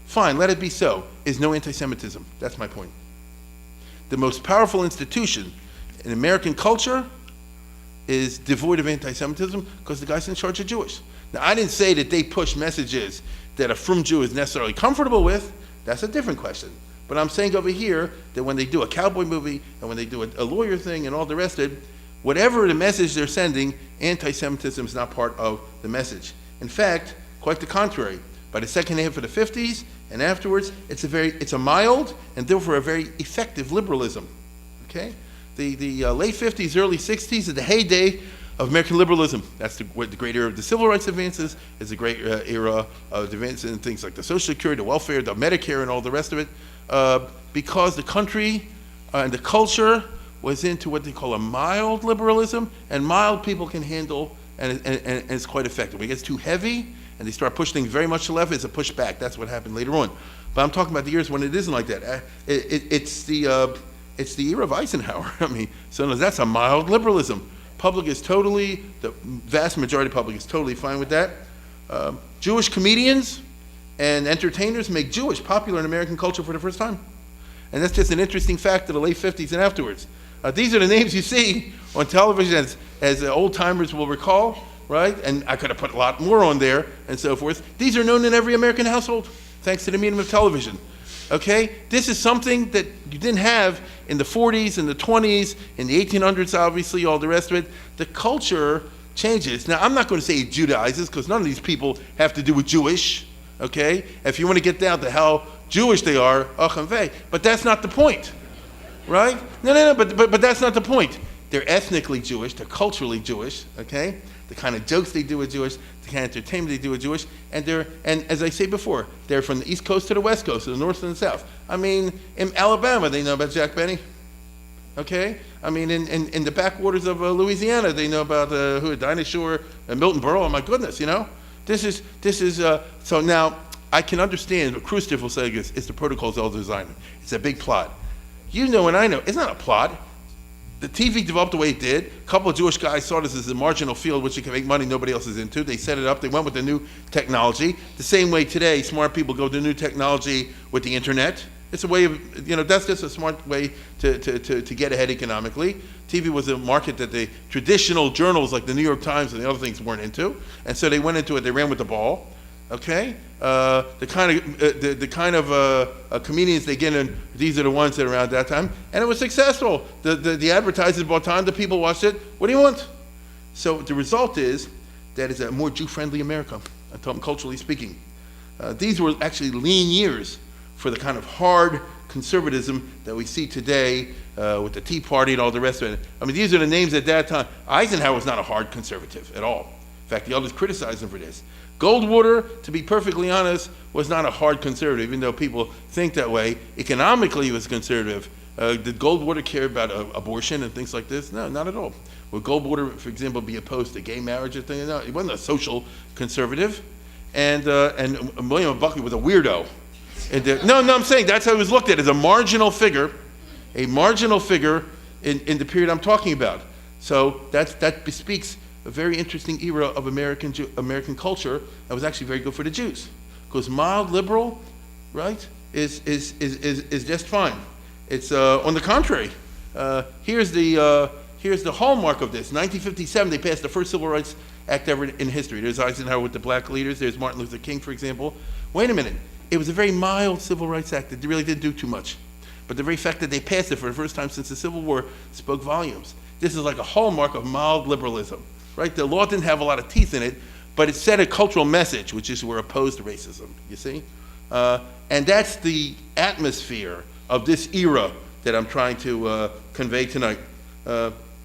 Fine, let it be so. Is no anti-Semitism. That's my point. The most powerful institution in American culture is devoid of anti-Semitism because the guy's in charge of Jewish. Now, I didn't say that they push messages that a frum Jew is necessarily comfortable with. That's a different question. But I'm saying over here that when they do a cowboy movie and when they do a lawyer thing and all the rest of it, whatever the message they're sending, anti-Semitism is not part of the message. In fact, quite the contrary. By the second half of the 50s and afterwards, it's a mild and therefore a very effective liberalism. Okay, the late 50s, early 60s is the heyday of American liberalism. That's the great era of the civil rights advances. It's a great era of advances in things like the Social Security, the welfare, the Medicare, and all the rest of it, because the country and the culture was into what they call a mild liberalism, and mild people can handle, and it's quite effective. When it gets too heavy, and they start pushing things very much to the left, it's a pushback. That's what happened later on. But I'm talking about the years when it isn't like that. It's the era of Eisenhower. I mean, so that's a mild liberalism. The vast majority of the public is totally fine with that. Jewish comedians and entertainers make Jewish popular in American culture for the first time. And that's just an interesting fact of the late 50s and afterwards. These are the names you see on television as old timers will recall. Right? And I could have put a lot more on there and so forth. These are known in every American household, thanks to the medium of television. Okay? This is something that you didn't have in the 40s, in the 20s, in the 1800s, obviously, all the rest of it. The culture changes. Now, I'm not going to say it Judaizes, because none of these people have to do with Jewish. Okay? If you want to get down to how Jewish they are, but that's not the point. Right? No, but that's not the point. They're ethnically Jewish, they're culturally Jewish, okay? The kind of jokes they do are Jewish, the kind of entertainment they do are Jewish, and as I say before, they're from the East Coast to the West Coast, to the North and the South. I mean, in Alabama, they know about Jack Benny, okay? I mean, in the backwaters of Louisiana, they know about Dinah Shore and Milton Berle. Oh my goodness, you know? This is so now I can understand what Khrushchev will say is the protocols all designed. It's a big plot. You know and I know, it's not a plot. The TV developed the way it did. A couple of Jewish guys saw this as a marginal field which you can make money nobody else is into. They set it up. They went with the new technology. The same way today, smart people go to new technology with the internet. It's a way of, that's just a smart way to get ahead economically. TV was a market that the traditional journals like the New York Times and the other things weren't into. And so they went into it. They ran with the ball. Okay? The kind of comedians they get in, these are the ones that are around that time, and it was successful. The advertisers bought time, the people watched it. What do you want? So the result is that it's a more Jew-friendly America, culturally speaking. These were actually lean years for the kind of hard conservatism that we see today with the Tea Party and all the rest of it. I mean, these are the names at that time. Eisenhower was not a hard conservative at all. In fact, the others criticized him for this. Goldwater, to be perfectly honest, was not a hard conservative, even though people think that way. Economically, he was conservative, Did Goldwater care about abortion and things like this? No, not at all. Would Goldwater, for example, be opposed to gay marriage or things? No, he wasn't a social conservative. And William Buckley was a weirdo. No, I'm saying that's how he was looked at, as a marginal figure in the period I'm talking about. So that bespeaks a very interesting era of American culture that was actually very good for the Jews. Because mild liberal, right, is just fine. It's on the contrary. Here's the hallmark of this. 1957, they passed the first Civil Rights Act ever in history. There's Eisenhower with the black leaders. There's Martin Luther King, for example. Wait a minute. It was a very mild Civil Rights Act. It really didn't do too much. But the very fact that they passed it for the first time since the Civil War spoke volumes. This is like a hallmark of mild liberalism, right? The law didn't have a lot of teeth in it, but it sent a cultural message, which is we're opposed to racism, you see? And that's the atmosphere of this era that I'm trying to convey tonight.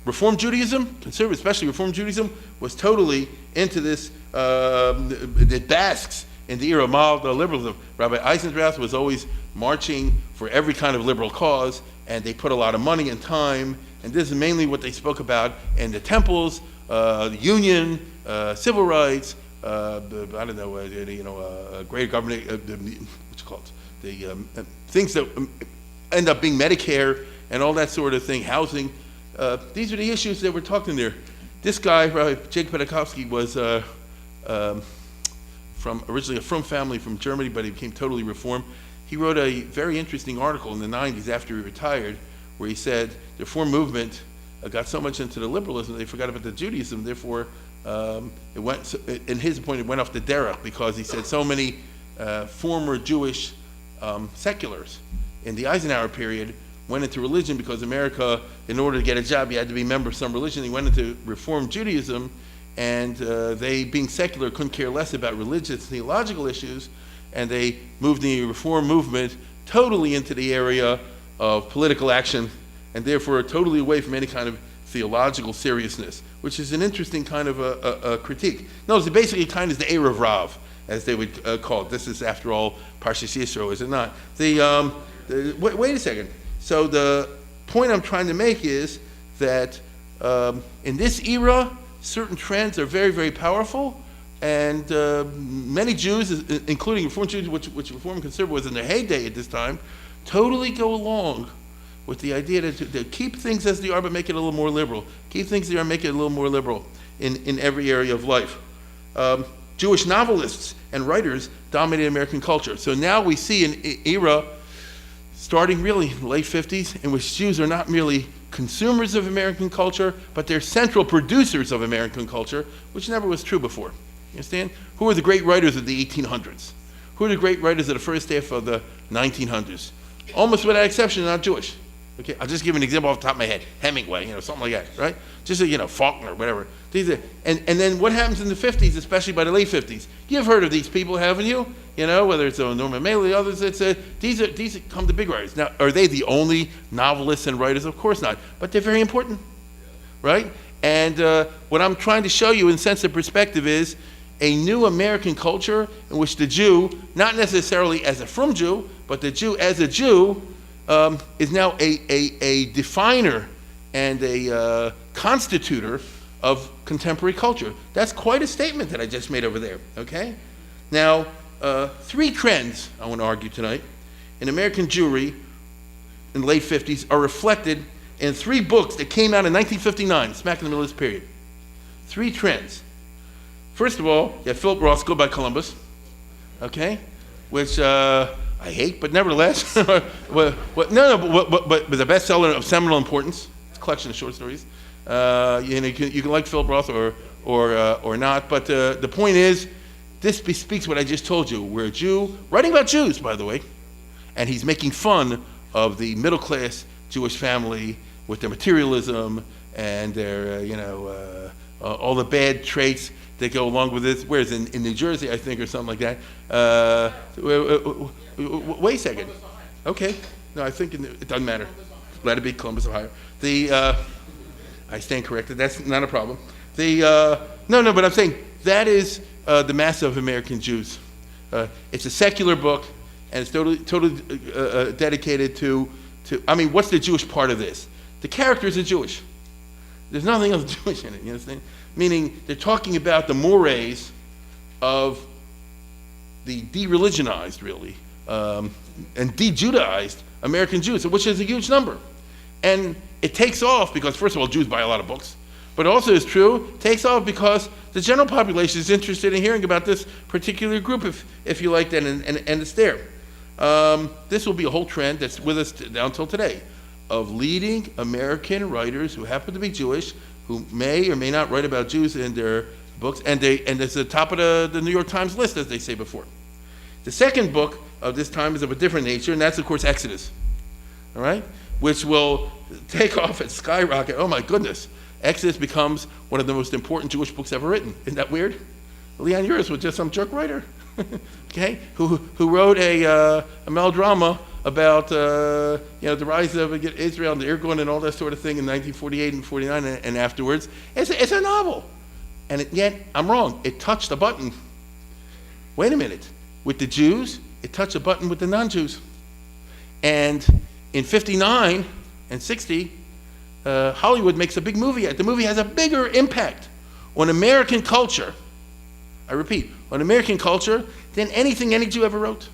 Reform Judaism, conservative, especially Reform Judaism, was totally into this, it basks in the era of mild liberalism. Rabbi Eisendrath was always marching for every kind of liberal cause, and they put a lot of money and time, and this is mainly what they spoke about in the temples, the union, civil rights, greater government, what's it called? The things that end up being Medicare and all that sort of thing, housing. These are the issues that we're talking there. This guy, Jake Pedakovsky, was originally a Frum family from Germany, but he became totally Reformed. He wrote a very interesting article in the 90s after he retired, where he said the Reform movement got so much into the liberalism they forgot about the Judaism. Therefore, it went. In his point, it went off the derech because he said so many former Jewish seculars in the Eisenhower period went into religion because America, in order to get a job, you had to be a member of some religion. He went into Reform Judaism, and they, being secular, couldn't care less about religious, theological issues, and they moved the Reform movement totally into the area of political action, and therefore totally away from any kind of theological seriousness, which is an interesting kind of a critique. Notice, basically kind of the Erev Rav, as they would call it. This is, after all, Parshas Yisro, is it not? Wait a second. So the point I'm trying to make is that in this era, certain trends are very, very powerful, and many Jews, including Reform Jews, which Reform Conservative was in their heyday at this time, totally go along with the idea to keep things as they are, but make it a little more liberal. Keep things as they are, make it a little more liberal in every area of life. Jewish novelists and writers dominated American culture. So now we see an era starting really in the late 50s, in which Jews are not merely consumers of American culture, but they're central producers of American culture, which never was true before. You understand? Who are the great writers of the 1800s? Who are the great writers of the first half of the 1900s? Almost without exception, not Jewish. Okay, I'll just give an example off the top of my head. Hemingway, something like that, right? Just Faulkner, whatever. And then what happens in the 50s, especially by the late 50s? You've heard of these people, haven't you? Whether it's Norman Mailer, others. These come the big writers. Now, are they the only novelists and writers? Of course not. But they're very important, right? And what I'm trying to show you in sense of perspective is a new American culture in which the Jew, not necessarily as a Frum Jew, but the Jew as a Jew, is now a definer and a constitutor of contemporary culture. That's quite a statement that I just made over there, okay? Now, three trends I want to argue tonight in American Jewry in the late 50s are reflected in three books that came out in 1959, smack in the middle of this period. Three trends. First of all, you have Philip Roth's Go by Columbus, okay? Which I hate, but nevertheless, but the bestseller of seminal importance. It's a collection of short stories. You can like Philip Roth or not, but the point is, this bespeaks what I just told you. We're a Jew, writing about Jews, by the way, and he's making fun of the middle class Jewish family with their materialism and their, all the bad traits that go along with this. Whereas in New Jersey, I think, or something like that. Wait a second. Okay. No, I think it doesn't matter. Let it be Columbus, Ohio. I stand corrected. That's not a problem. No, but I'm saying that is the mass of American Jews. It's a secular book, and it's totally dedicated to I mean, what's the Jewish part of this? The characters are Jewish. There's nothing else Jewish in it, you understand? Meaning, they're talking about the mores of the de-religionized, really, and de-Judaized American Jews, which is a huge number. And it takes off because, first of all, Jews buy a lot of books, but also is true, takes off because the general population is interested in hearing about this particular group, if you like that, and it's there. This will be a whole trend that's with us down until today, of leading American writers who happen to be Jewish, who may or may not write about Jews in their books, and it's the top of the New York Times list, as they say before. The second book of this time is of a different nature, and that's, of course, Exodus, all right? Which will take off and skyrocket. Oh, my goodness. Exodus becomes one of the most important Jewish books ever written. Isn't that weird? Leon Uris was just some jerk writer, okay, who wrote a melodrama about the rise of Israel and the Irgun and all that sort of thing in 1948 and 49 and afterwards. It's a novel. And yet, I'm wrong. It touched a button. Wait a minute. With the Jews, it touched a button with the non-Jews. And in 59 and 60, Hollywood makes a big movie. The movie has a bigger impact on American culture, I repeat, on American culture than anything any Jew ever wrote.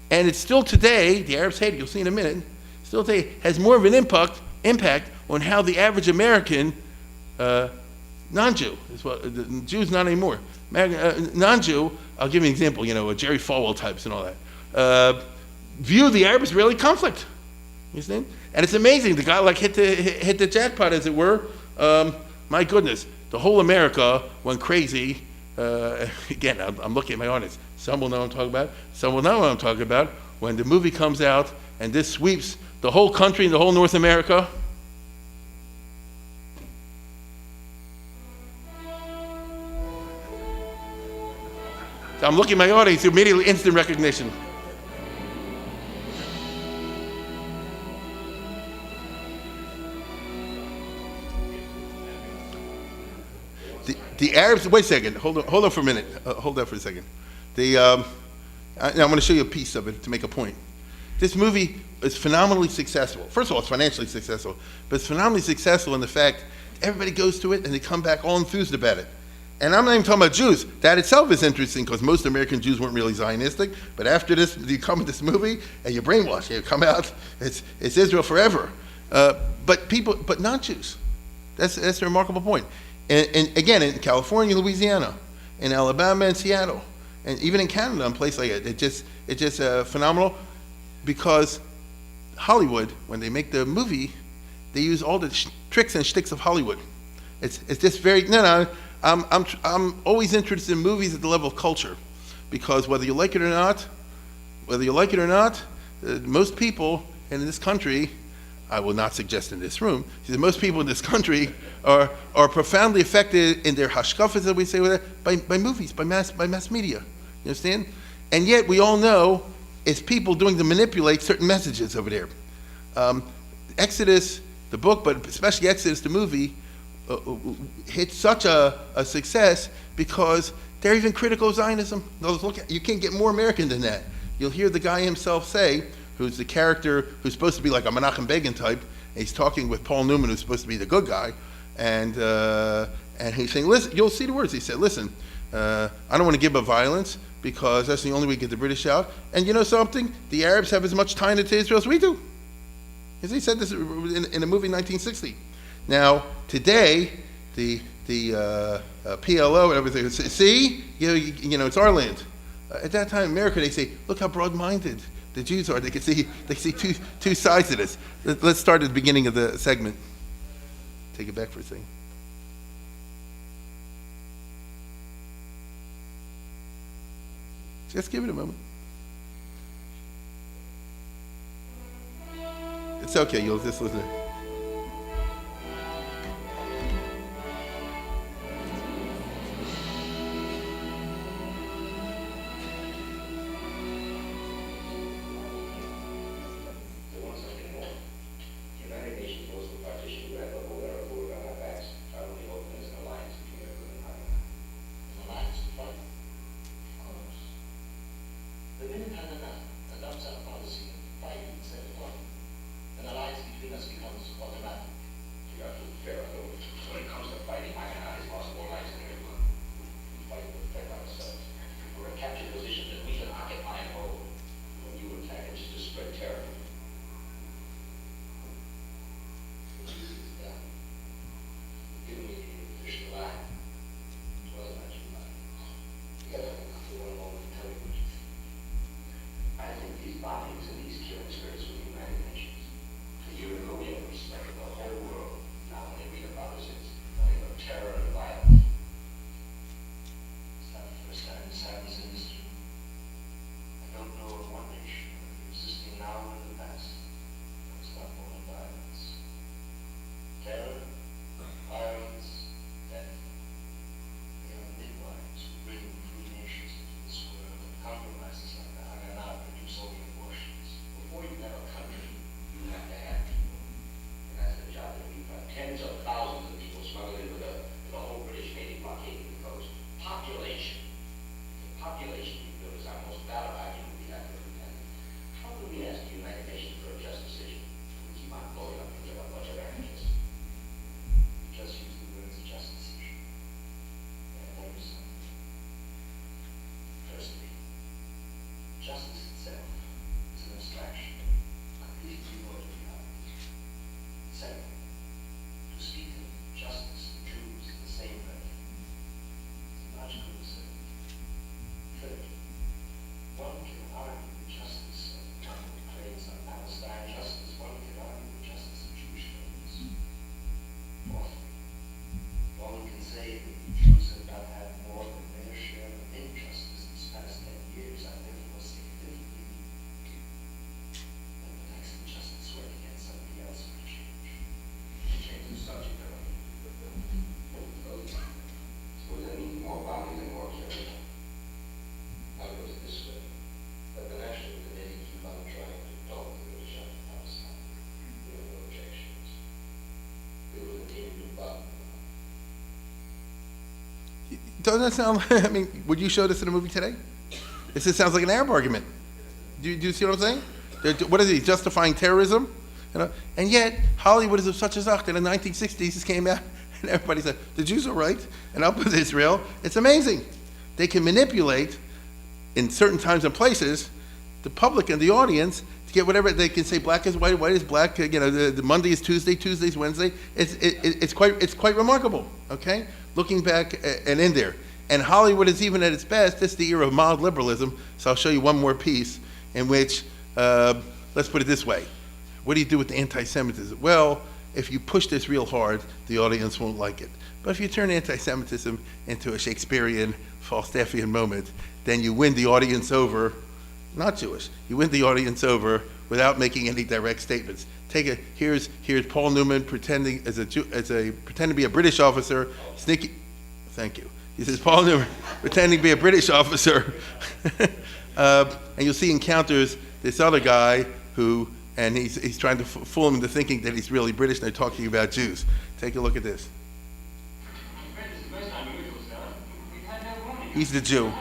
And it's still today, the Arabs hate it, you'll see in a minute, still today has more of an impact on how the average American non-Jew, the Jews not anymore, non-Jew, I'll give you an example, Jerry Falwell types and all that, view the Arab-Israeli conflict. You understand? And it's amazing. The guy hit the jackpot, as it were. My goodness, the whole America went crazy. Again, I'm looking at my audience. Some will know what I'm talking about. Some will not know what I'm talking about. When the movie comes out and this sweeps the whole country and the whole North America. So I'm looking at my audience, immediately instant recognition. The Arabs, wait a second, hold on for a minute. Hold on for a second. I'm going to show you a piece of it to make a point. This movie is phenomenally successful. First of all, it's financially successful, but it's phenomenally successful in the fact everybody goes to it and they come back all enthused about it. And I'm not even talking about Jews. That itself is interesting because most American Jews weren't really Zionistic, but after this, you come to this movie and you're brainwashed. You come out, it's Israel forever. But not Jews. That's a remarkable point. And again, in California, Louisiana, in Alabama, and Seattle, and even in Canada, in places like it, it's just phenomenal because Hollywood, when they make the movie, they use all the tricks and shticks of Hollywood. It's just very I'm always interested in movies at the level of culture, because whether you like it or not, most people in this country, I will not suggest in this room, most people in this country are profoundly affected in their hashkafas, as we say, by movies, by mass media. You understand? And yet we all know it's people doing to manipulate certain messages over there. Exodus, the book, but especially Exodus, the movie, hit such a success because they're even critical of Zionism. You can't get more American than that. You'll hear the guy himself say, who's the character who's supposed to be like a Menachem Begin type, and he's talking with Paul Newman, who's supposed to be the good guy, and he's saying, listen, you'll see the words. He said, listen, I don't want to give up violence because that's the only way to get the British out. And you know something? The Arabs have as much tie to Israel as we do. As he said this in a movie in 1960. Now, today, the PLO and everything, see, it's our land. At that time in America, they say, look how broad-minded the Jews are. They can see two sides of this. Let's start at the beginning of the segment. Take it back for a second. Just give it a moment. It's okay, you'll just listen. most valid argument we have here. How do we ask the United Nations for a just decision? We keep on blowing up and give a bunch of averages. We just use the words just decision. And there is something. Firstly, justice itself is an abstraction, completely devoid of reality. Second, to speak of justice and Jews in the same breath is logical absurd. Third, one can argue the justice of Muhammad claims on Palestine just as one can argue the justice of Jewish claims. Fourthly, one can say that the Jews have not had more than their share of injustice these past 10 years. I therefore say differently that the next injustice work against somebody else will change. Change the subject of it. Suppose that means more bombing and more killing. I'll put it this way. Let the National Committee keep on trying to talk the British out of Palestine. We have no objections. We will continue to bomb. Doesn't that sound, I mean, would you show this in a movie today? This just sounds like an Arab argument. Do you see what I'm saying? What is he, justifying terrorism? You know? And yet, Hollywood is of such a zach that in the 1960s this came out and everybody said, the Jews are right, and up with Israel. It's amazing. They can manipulate, in certain times and places, the public and the audience to get whatever, they can say black is white, white is black, you know, the Monday is Tuesday, Tuesday is Wednesday. It's quite remarkable, okay? Looking back and in there. And Hollywood is even at its best. This is the era of mild liberalism. So I'll show you one more piece in which, let's put it this way. What do you do with the anti-Semitism? Well, if you push this real hard, the audience won't like it. But if you turn anti-Semitism into a Shakespearean, Falstaffian moment, then you win the audience over, not Jewish, you win the audience over without making any direct statements. Here's Paul Newman pretending pretending to be a British officer, sneaky. Thank you. He says Paul Newman pretending to be a British officer, and you'll see encounters this other guy and he's trying to fool him into thinking that he's really British, and they're talking about Jews. Take a look at this. He's the Jew.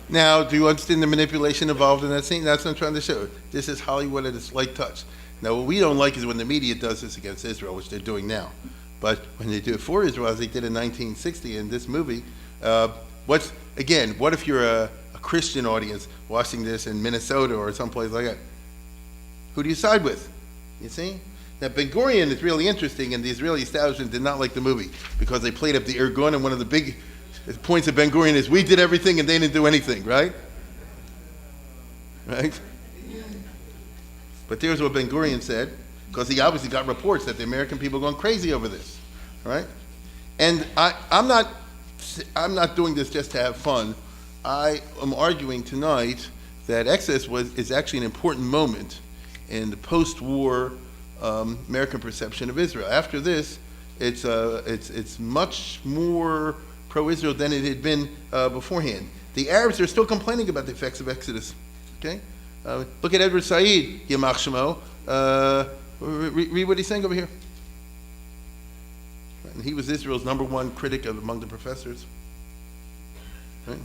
Now, do you understand the manipulation involved in that scene? That's what I'm trying to show. This is Hollywood at its light touch. Now, what we don't like is when the media does this against Israel, which they're doing now. But when they do it for Israel, as they did in 1960 in this movie, what if you're a Christian audience watching this in Minnesota or someplace like that? Who do you side with? You see? Now, Ben Gurion is really interesting, and the Israeli establishment did not like the movie because they played up the Irgun, and one of the big points of Ben Gurion is we did everything and they didn't do anything, right? Right? But here's what Ben Gurion said, because he obviously got reports that the American people are going crazy over this, right? And I'm not doing this just to have fun. I am arguing tonight that Exodus is actually an important moment in the post-war American perception of Israel. After this, It's much more pro-Israel than it had been beforehand. The Arabs are still complaining about the effects of Exodus. Okay, look at Edward Said, Yamach Shemo. Read what he's saying over here. And he was Israel's #1 critic among the professors. Right?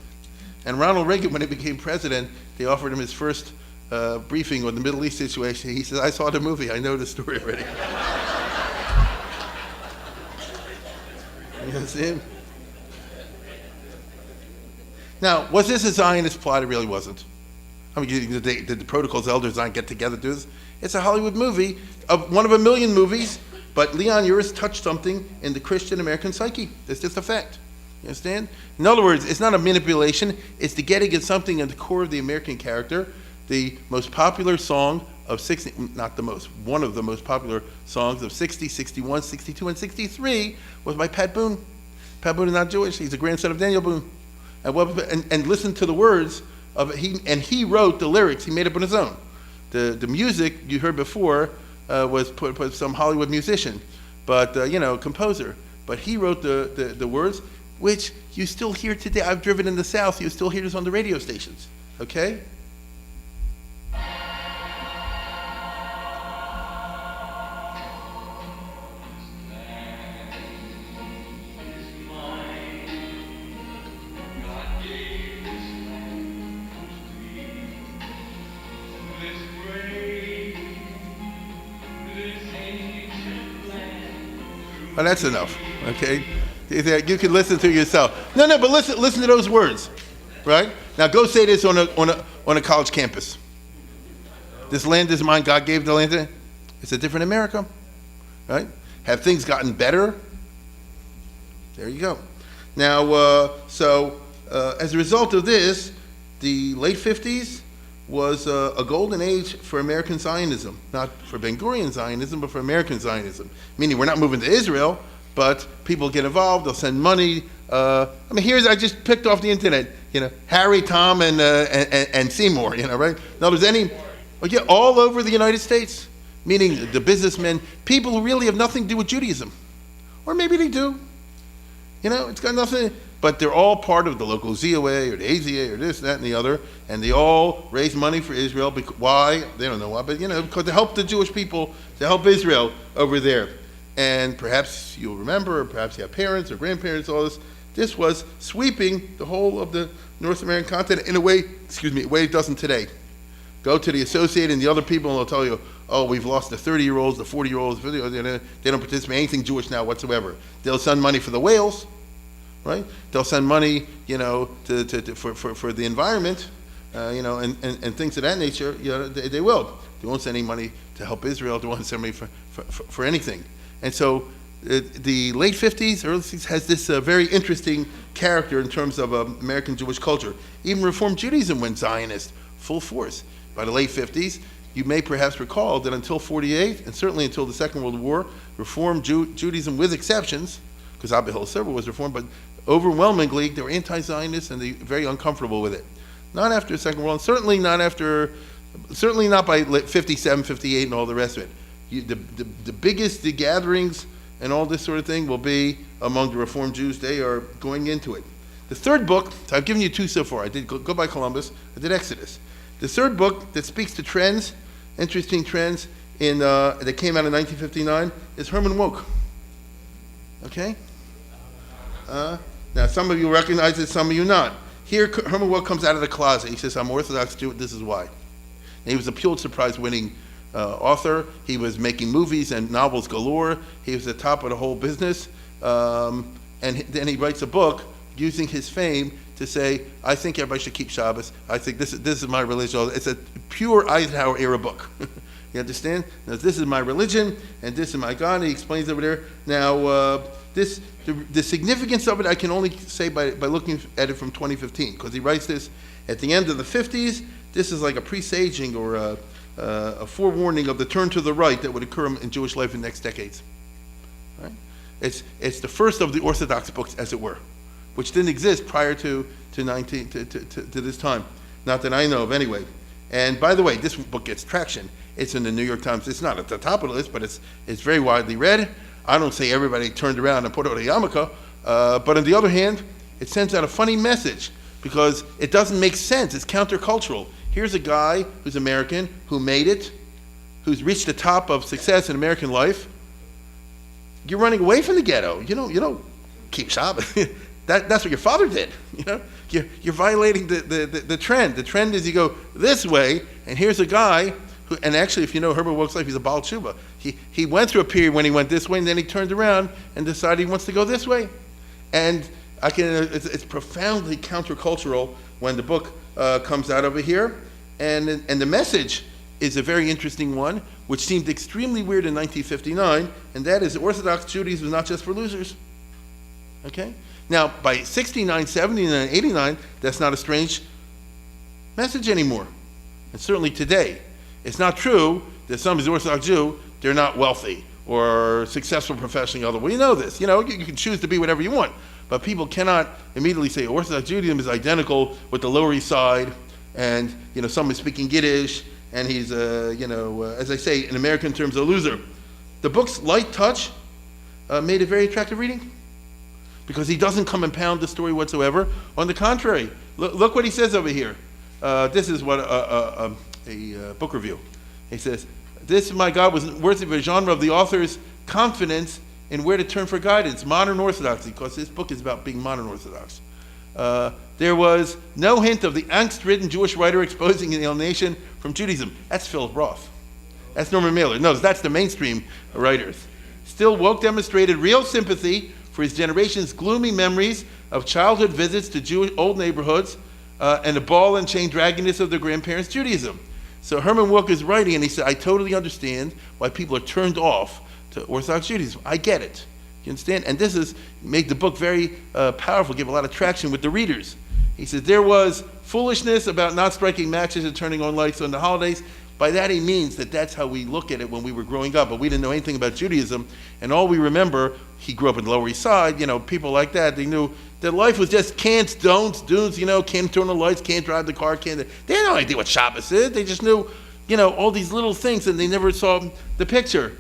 And Ronald Reagan, when he became president, they offered him his first briefing on the Middle East situation. He said, "I saw the movie. I know the story already." You understand? Now, was this a Zionist plot? It really wasn't. I mean, did the Protocol's elders not get together to do this? It's a Hollywood movie, one of a million movies, but Leon Uris touched something in the Christian American psyche. It's just a fact. You understand? In other words, it's not a manipulation. It's the getting at something at the core of the American character. The most popular song of 60, not the most, one of the most popular songs of 60, 61, 62, and 63 was by Pat Boone. Pat Boone is not Jewish. He's a grandson of Daniel Boone. And listen to the words of it. He wrote the lyrics. He made up on his own. The music you heard before was put by some Hollywood musician, but composer. But he wrote the words, which you still hear today. I've driven in the South. You still hear this on the radio stations. Okay. Well, that's enough, okay? You can listen to yourself. No, but listen to those words, right? Now go say this on a college campus. This land is mine. God gave the land to. It's a different America, right? Have things gotten better? There you go. Now, as a result of this, the late 50s was a golden age for American Zionism, not for Ben-Gurion Zionism, but for American Zionism. Meaning we're not moving to Israel, but people get involved, they'll send money. I just picked off the internet, Harry, Tom, and Seymour, right? Now there's all over the United States, meaning the businessmen, people who really have nothing to do with Judaism. Or maybe they do. It's got nothing, but they're all part of the local ZOA or the AZA or this, that, and the other, and they all raise money for Israel. Why? They don't know why, but because to help the Jewish people, to help Israel over there. And perhaps you'll remember, or perhaps you have parents or grandparents, all this. This was sweeping the whole of the North American continent in a way it doesn't today. Go to the Associated and the other people, and they'll tell you, oh, we've lost the 30-year-olds, the 40-year-olds, they don't participate in anything Jewish now whatsoever. They'll send money for the whales, right? They'll send money, for the environment, and things of that nature. They will. They won't send any money to help Israel. They won't send money for anything. And so, the late 50s, early 60s has this very interesting character in terms of American Jewish culture. Even Reform Judaism went Zionist, full force. By the late 50s, you may perhaps recall that until 48, and certainly until the Second World War, Reform Judaism, with exceptions, because Abiel Silver was Reformed, but overwhelmingly they were anti-Zionist and they were very uncomfortable with it. Not after the Second World, certainly not by 57, 58, and all the rest of it. The biggest gatherings and all this sort of thing will be among the Reformed Jews. They are going into it. The third book, so I've given you two so far. I did go by Columbus. I did Exodus. The third book that speaks to trends, interesting trends that came out in 1959, is Herman Wouk. Okay? Now, some of you recognize it, some of you not. Here, Herman Wouk comes out of the closet. He says, I'm Orthodox Jew, this is why. And he was a Pulitzer Prize-winning author. He was making movies and novels galore. He was at the top of the whole business. And then he writes a book using his fame to say, I think everybody should keep Shabbos. I think this is my religion. It's a pure Eisenhower era book. You understand? Now, this is my religion, and this is my God. And he explains over there. Now, the significance of it, I can only say by looking at it from 2015, because he writes this at the end of the 50s. This is like a presaging or a forewarning of the turn to the right that would occur in Jewish life in the next decades. Right? It's the first of the Orthodox books, as it were, which didn't exist prior to this time. Not that I know of, anyway. And by the way, this book gets traction. It's in the New York Times. It's not at the top of the list, but it's very widely read. I don't say everybody turned around and put on a yarmulke, but on the other hand, it sends out a funny message because it doesn't make sense. It's countercultural. Here's a guy who's American, who made it, who's reached the top of success in American life. You're running away from the ghetto. You don't keep Shabbos. That's what your father did. You're violating the trend. The trend is you go this way, and here's a guy who, and actually, if you know Herbert Wilkes' life, he's a Baal Tshuva. He went through a period when he went this way, and then he turned around and decided he wants to go this way. And it's profoundly countercultural when the book comes out over here, and the message is a very interesting one, which seemed extremely weird in 1959, and that is Orthodox Judaism was not just for losers. Okay? Now, by 69, 79, 89, that's not a strange message anymore. And certainly today. It's not true that some is Orthodox Jew, they're not wealthy or successful professionally, although we know this. You can choose to be whatever you want. But people cannot immediately say Orthodox Judaism is identical with the Lower East Side, and someone speaking Yiddish, and he's as I say in American terms, a loser. The book's light touch made it very attractive reading because he doesn't come and pound the story whatsoever. On the contrary, look what he says over here. This is what a book review. He says, "This, my God, was worthy of a genre of the author's confidence in where to turn for guidance, modern orthodoxy," because this book is about being modern orthodox. There was no hint of the angst-ridden Jewish writer exposing the alienation from Judaism. That's Philip Roth. That's Norman Mailer. Notice that's the mainstream writers. Still, Woke demonstrated real sympathy for his generation's gloomy memories of childhood visits to Jewish old neighborhoods and the ball and chain dragginess of their grandparents' Judaism. So Herman Wouk is writing, and he said, I totally understand why people are turned off to Orthodox Judaism. I get it. You understand? And this has made the book very powerful, give a lot of traction with the readers. He says, there was foolishness about not striking matches and turning on lights on the holidays. By that he means that that's how we look at it when we were growing up, but we didn't know anything about Judaism, and all we remember, he grew up in the Lower East Side, people like that, they knew that life was just can'ts, don'ts, do's, can't turn on the lights, can't drive the car, they had no idea what Shabbos is, they just knew, all these little things, and they never saw the picture.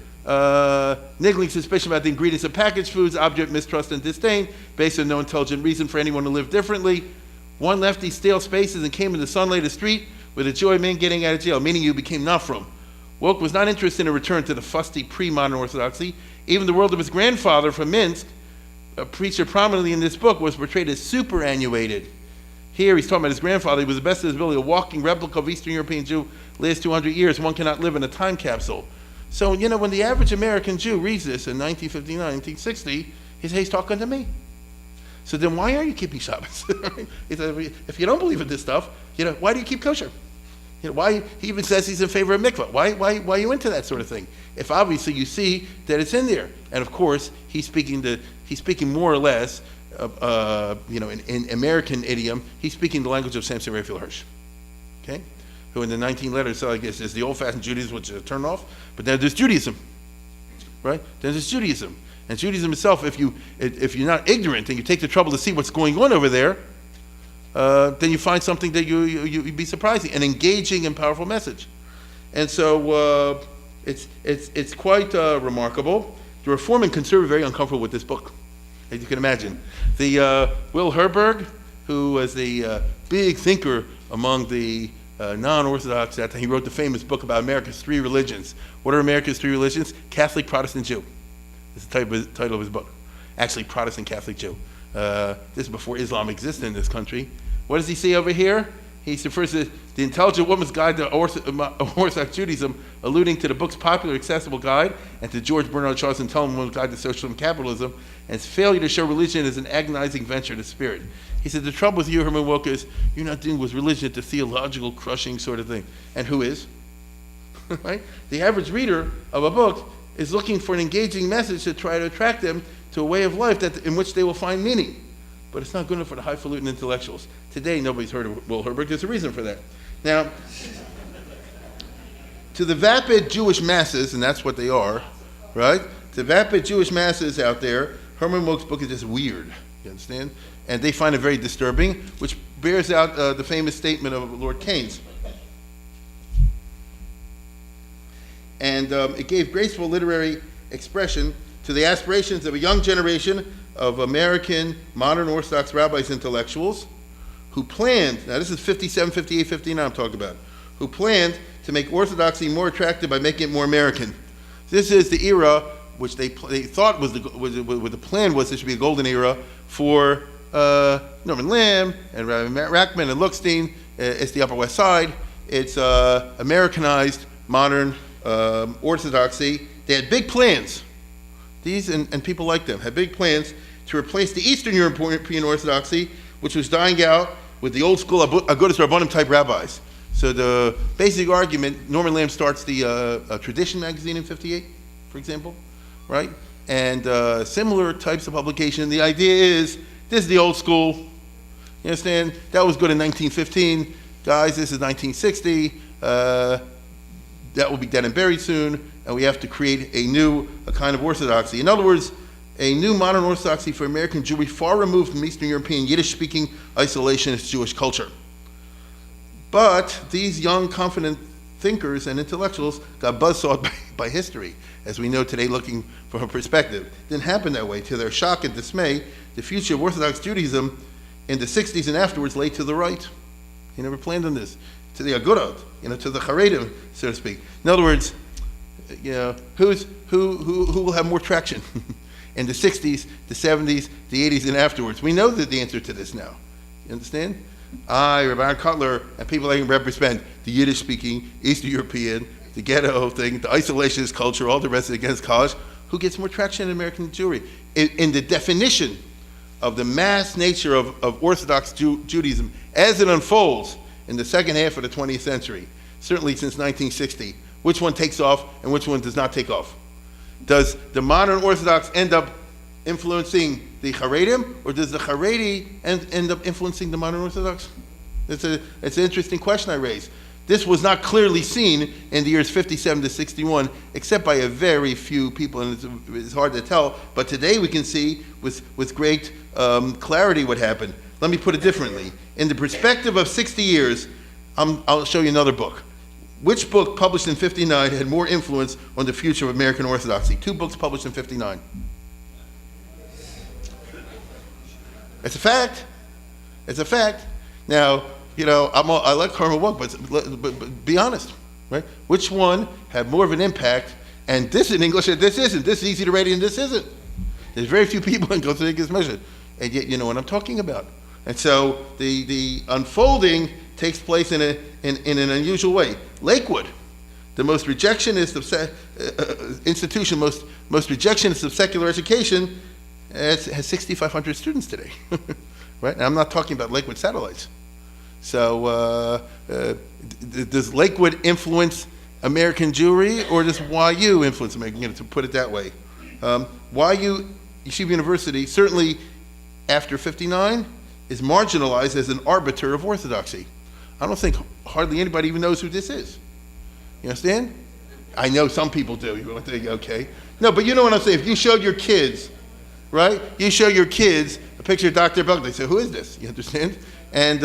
Niggling suspicion about the ingredients of packaged foods, object mistrust and disdain, based on no intelligent reason for anyone to live differently. One left these stale spaces and came in the sunlight of the street with a joy man getting out of jail, meaning you became Nafrum. Woke was not interested in a return to the fusty pre-modern orthodoxy. Even the world of his grandfather from Minsk, a preacher prominently in this book, was portrayed as superannuated. Here he's talking about his grandfather. He was the best of his ability, a walking replica of Eastern European Jew, last 200 years. One cannot live in a time capsule. So, when the average American Jew reads this in 1959, 1960, he's talking to me. So then why are you keeping Shabbos? He said, if you don't believe in this stuff, why do you keep kosher? Why he even says he's in favor of mikvah. Why are you into that sort of thing? If obviously you see that it's in there. And of course, he's speaking more or less, in American idiom, he's speaking the language of Samson Raphael Hirsch. Okay? Who in the 19 letters, so I guess, is the old-fashioned Judaism, which is a turn-off. But then there's Judaism, right? Then there's Judaism. And Judaism itself, if you're not ignorant and you take the trouble to see what's going on over there, then you find something that you'd be surprising, an engaging and powerful message. And so it's quite remarkable. The Reform and Conservative are very uncomfortable with this book, as you can imagine. The Will Herberg, who was the big thinker among the non-Orthodox, that he wrote the famous book about America's three religions. What are America's three religions? Catholic, Protestant, Jew. That's the title of his book. Actually, Protestant, Catholic, Jew. This is before Islam existed in this country. What does he say over here? He refers to the Intelligent Woman's Guide to Orthodox Judaism, alluding to the book's popular, accessible guide, and to George Bernard Shaw's Intelligent Woman's Guide to Socialism and Capitalism, and its failure to show religion as an agonizing venture to spirit. He said, the trouble with you, Herman Wouk, is you're not dealing with religion, it's a theological, crushing sort of thing. And who is? Right? The average reader of a book is looking for an engaging message to try to attract them to a way of life in which they will find meaning. But it's not good enough for the highfalutin intellectuals. Today, nobody's heard of Will Herberg. There's a reason for that. Now, to the vapid Jewish masses, and that's what they are, right? To vapid Jewish masses out there, Herman Wouk's book is just weird, you understand? And they find it very disturbing, which bears out the famous statement of Lord Keynes. And it gave graceful literary expression to the aspirations of a young generation of American modern Orthodox rabbis intellectuals who planned, now this is 57, 58, 59 I'm talking about, who planned to make Orthodoxy more attractive by making it more American. This is the era which they thought was the plan was this should be a golden era for Norman Lamb and Rabbi Rackman and Lookstein. It's the Upper West Side. It's Americanized modern Orthodoxy. They had big plans. These and people like them had big plans to replace the Eastern European Orthodoxy, which was dying out, with the old school Agudas Rabbanim type rabbis. So the basic argument, Norman Lamb starts the Tradition magazine in 58, for example, right? And similar types of publication. The idea is, this is the old school. You understand? That was good in 1915. Guys, this is 1960. That will be dead and buried soon, and we have to create a kind of orthodoxy. In other words, a new modern orthodoxy for American Jewry, far removed from Eastern European Yiddish-speaking isolationist Jewish culture. But these young, confident thinkers and intellectuals got buzzsawed by history, as we know today, looking from a perspective. It didn't happen that way. To their shock and dismay, the future of Orthodox Judaism in the 60s and afterwards lay to the right. He never planned on this. To the Agurot, to the Haredim, so to speak. In other words, who will have more traction in the 60s, the 70s, the 80s, and afterwards? We know that the answer to this now. You understand? Rabbi Aaron Cutler, and people like him represent the Yiddish-speaking, Eastern European, the ghetto thing, the isolationist culture, all the rest of it against college. Who gets more traction in American Jewry? In the definition of the mass nature of Orthodox Judaism as it unfolds in the second half of the 20th century, certainly since 1960, which one takes off and which one does not take off? Does the modern Orthodox end up influencing the Haredim, or does the Haredi end up influencing the modern Orthodox? It's an interesting question I raise. This was not clearly seen in the years 57 to 61, except by a very few people, and it's hard to tell. But today we can see with great clarity what happened. Let me put it differently. In the perspective of 60 years, I'll show you another book. Which book published in 59 had more influence on the future of American Orthodoxy? Two books published in 59. It's a fact. It's a fact. Now, I like Karma book, but be honest, right? Which one had more of an impact? And this in English, and this isn't. This is easy to read, and this isn't. There's very few people in Costa Rica's measured, and yet you know what I'm talking about. And so the unfolding takes place in an unusual way. Lakewood, the most rejectionist of institution, most rejectionist of secular education, has 6,500 students today, right? Now, I'm not talking about Lakewood satellites. So does Lakewood influence American Jewry, or does YU influence American, to put it that way? YU, Yeshiva University, certainly after 59, is marginalized as an arbiter of orthodoxy. I don't think hardly anybody even knows who this is. You understand? I know some people do. You think, okay. No, but you know what I'm saying. If you showed your kids, right? You show your kids a picture of Dr. Belk, they say, who is this? You understand? And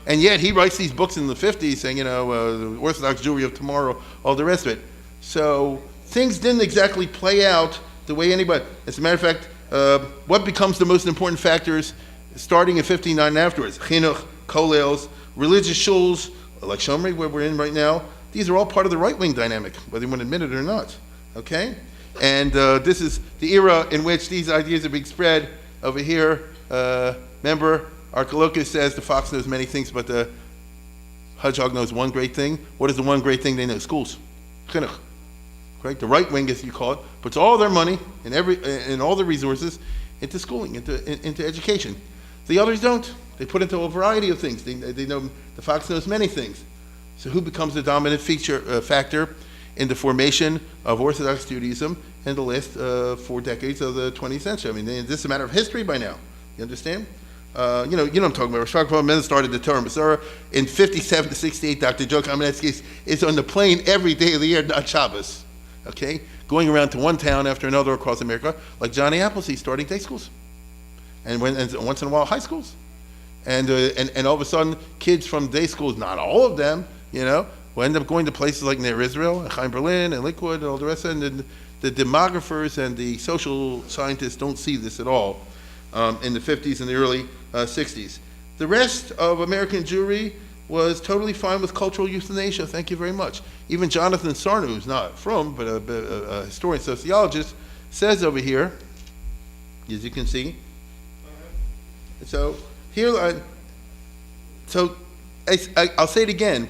yet he writes these books in the 50s saying, the Orthodox Jewry of tomorrow, all the rest of it. So things didn't exactly play out the way anybody. As a matter of fact, what becomes the most important factors starting in 59 and afterwards? Chinuch, kollels, religious shuls, like Shomri, where we're in right now. These are all part of the right-wing dynamic, whether you want to admit it or not. Okay? And this is the era in which these ideas are being spread over here. Remember, Archilochus says the fox knows many things, but the hedgehog knows one great thing. What is the one great thing they know? Schools. Chinuch. Right? The right wing, as you call it, puts all their money and all the resources into schooling, into education. The others don't. They put into a variety of things. They know the fox knows many things. So who becomes the dominant factor in the formation of Orthodox Judaism in the last 4 decades of the 20th century? I mean, this is a matter of history by now. You understand? You know what I'm talking about. Rosh Hashanah started the Torah Masorah. In 57 to 68, Dr. Joe Kamenetsky is on the plane every day of the year, not Shabbos. Okay? Going around to one town after another across America, like Johnny Appleseed starting day schools. And once in a while, high schools. And all of a sudden, kids from day schools, not all of them, will end up going to places like near Israel, and Chaim Berlin, and Lakewood, and all the rest of it. And the demographers and the social scientists don't see this at all in the 50s and the early 60s. The rest of American Jewry was totally fine with cultural euthanasia. Thank you very much. Even Jonathan Sarno, who's not from, but a historian, sociologist, says over here, as you can see. So here, I'll say it again.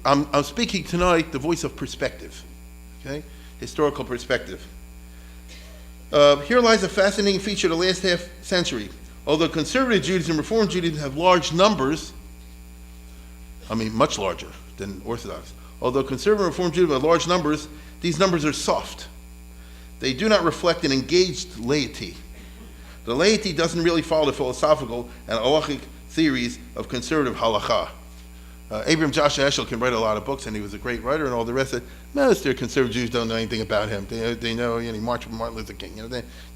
I'm speaking tonight the voice of perspective, okay? Historical perspective. Here lies a fascinating feature of the last half century. Although conservative Judaism and Reform Judaism have large numbers, much larger than Orthodox. Although conservative and Reform Judaism have large numbers, these numbers are soft. They do not reflect an engaged laity. The laity doesn't really follow the philosophical and halachic theories of conservative halakha. Abram Joshua Heschel can write a lot of books, and he was a great writer, and all the rest of it. Most of conservative Jews don't know anything about him. They know, he marched with Martin Luther King.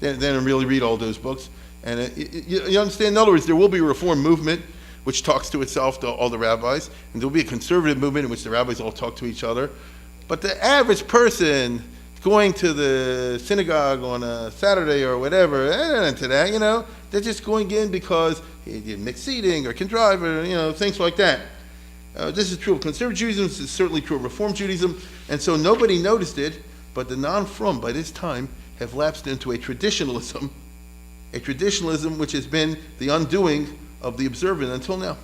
They don't really read all those books. And you understand, in other words, there will be a reform movement which talks to itself, to all the rabbis, and there will be a conservative movement in which the rabbis all talk to each other. But the average person going to the synagogue on a Saturday or whatever, they're not into that, they're just going in because you mixed seating or can drive or, things like that. This is true of conservative Judaism, this is certainly true of Reform Judaism, and so nobody noticed it, but the non-frum by this time have lapsed into a traditionalism which has been the undoing of the observant until now.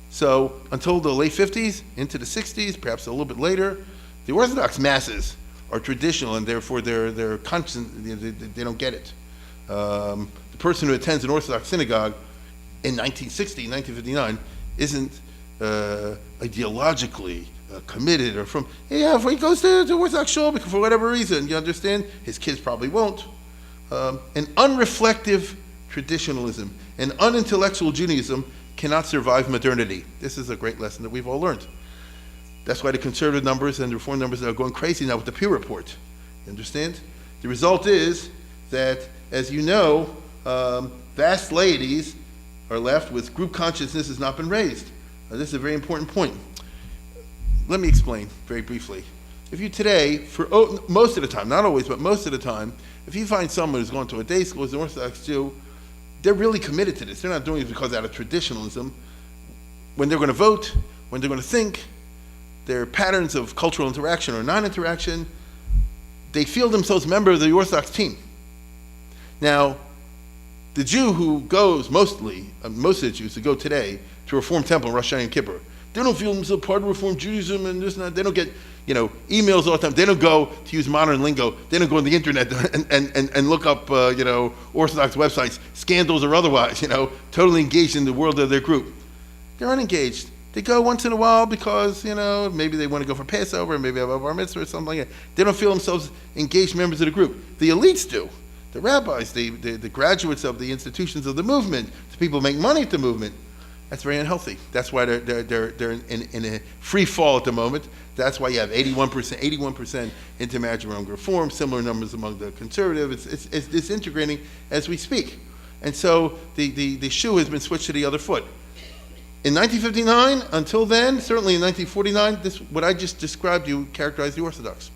So until the late 50s, into the 60s, perhaps a little bit later, the Orthodox masses are traditional, and therefore they're conscious, they don't get it. The person who attends an Orthodox synagogue in 1960, 1959, isn't ideologically committed or from, if he goes to Orthodox shul because for whatever reason, you understand, his kids probably won't. An unreflective traditionalism, an unintellectual Judaism cannot survive modernity. This is a great lesson that we've all learned. That's why the conservative numbers and the Reform numbers are going crazy now with the Pew Report. You understand? The result is that, as you know, vast laities are left with group consciousness has not been raised. This is a very important point. Let me explain very briefly. If you today, most of the time, not always, but most of the time, if you find someone who's going to a day school, who's an Orthodox Jew, they're really committed to this. They're not doing it because out of traditionalism. When they're going to vote, when they're going to think, their patterns of cultural interaction or non-interaction, they feel themselves members of the Orthodox team. Now, the Jew who goes most of the Jews who go today to Reform Temple in Rosh Hashanah and Kippur, they don't feel themselves part of Reform Judaism and this and that. They don't get, emails all the time. They don't go, to use modern lingo, they don't go on the internet and look up, Orthodox websites, scandals or otherwise, totally engaged in the world of their group. They're unengaged. They go once in a while because, maybe they want to go for Passover, maybe have a bar mitzvah or something like that. They don't feel themselves engaged members of the group. The elites do. The rabbis, the graduates of the institutions of the movement, the people who make money at the movement. That's very unhealthy. That's why they're in a free fall at the moment. That's why you have 81% intermarriage among Reform, similar numbers among the conservative. It's disintegrating as we speak. And so the shoe has been switched to the other foot. In 1959, until then, certainly in 1949, what I just described you characterized the Orthodox.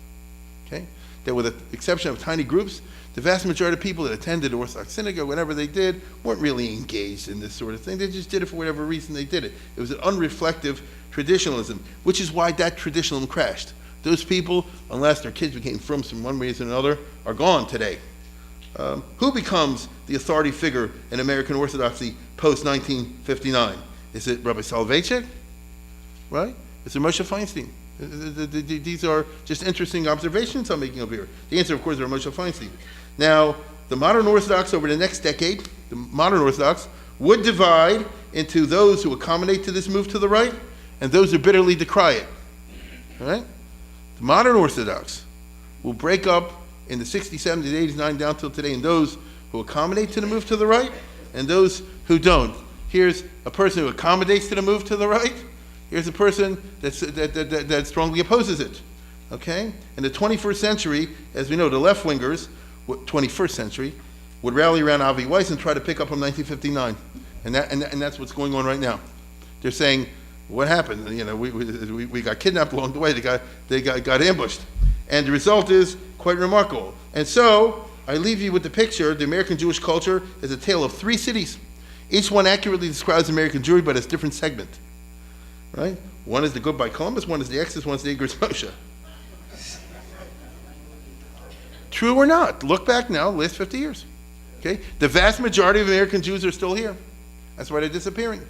Okay? That with the exception of tiny groups, the vast majority of people that attended the Orthodox synagogue, whatever they did, weren't really engaged in this sort of thing. They just did it for whatever reason they did it. It was an unreflective traditionalism, which is why that traditionalism crashed. Those people, unless their kids became from one reason or another, are gone today. Who becomes the authority figure in American Orthodoxy post-1959? Is it Rabbi Soloveitchik? Right? Is it Moshe Feinstein? These are just interesting observations I'm making over here. The answer, of course, is Moshe Feinstein. Now, the modern Orthodox over the next decade, the modern Orthodox would divide into those who accommodate to this move to the right and those who bitterly decry it. All right? The modern Orthodox will break up in the 60s, 70s, 80s, 90s, down till today in those who accommodate to the move to the right and those who don't. Here's a person who accommodates to the move to the right. Here's a person that strongly opposes it. Okay? In the 21st century, as we know, the left-wingers, 21st century, would rally around Avi Weiss and try to pick up from 1959. And that's what's going on right now. They're saying, what happened? We got kidnapped along the way. They got ambushed. And the result is quite remarkable. And so, I leave you with the picture. The American Jewish culture is a tale of 3 cities. Each one accurately describes American Jewry, but it's a different segment. Right? One is the Goodbye Columbus, one is the Exodus, one is the Igros Moshe. True or not? Look back now, last 50 years. Okay? The vast majority of American Jews are still here. That's why they're disappearing.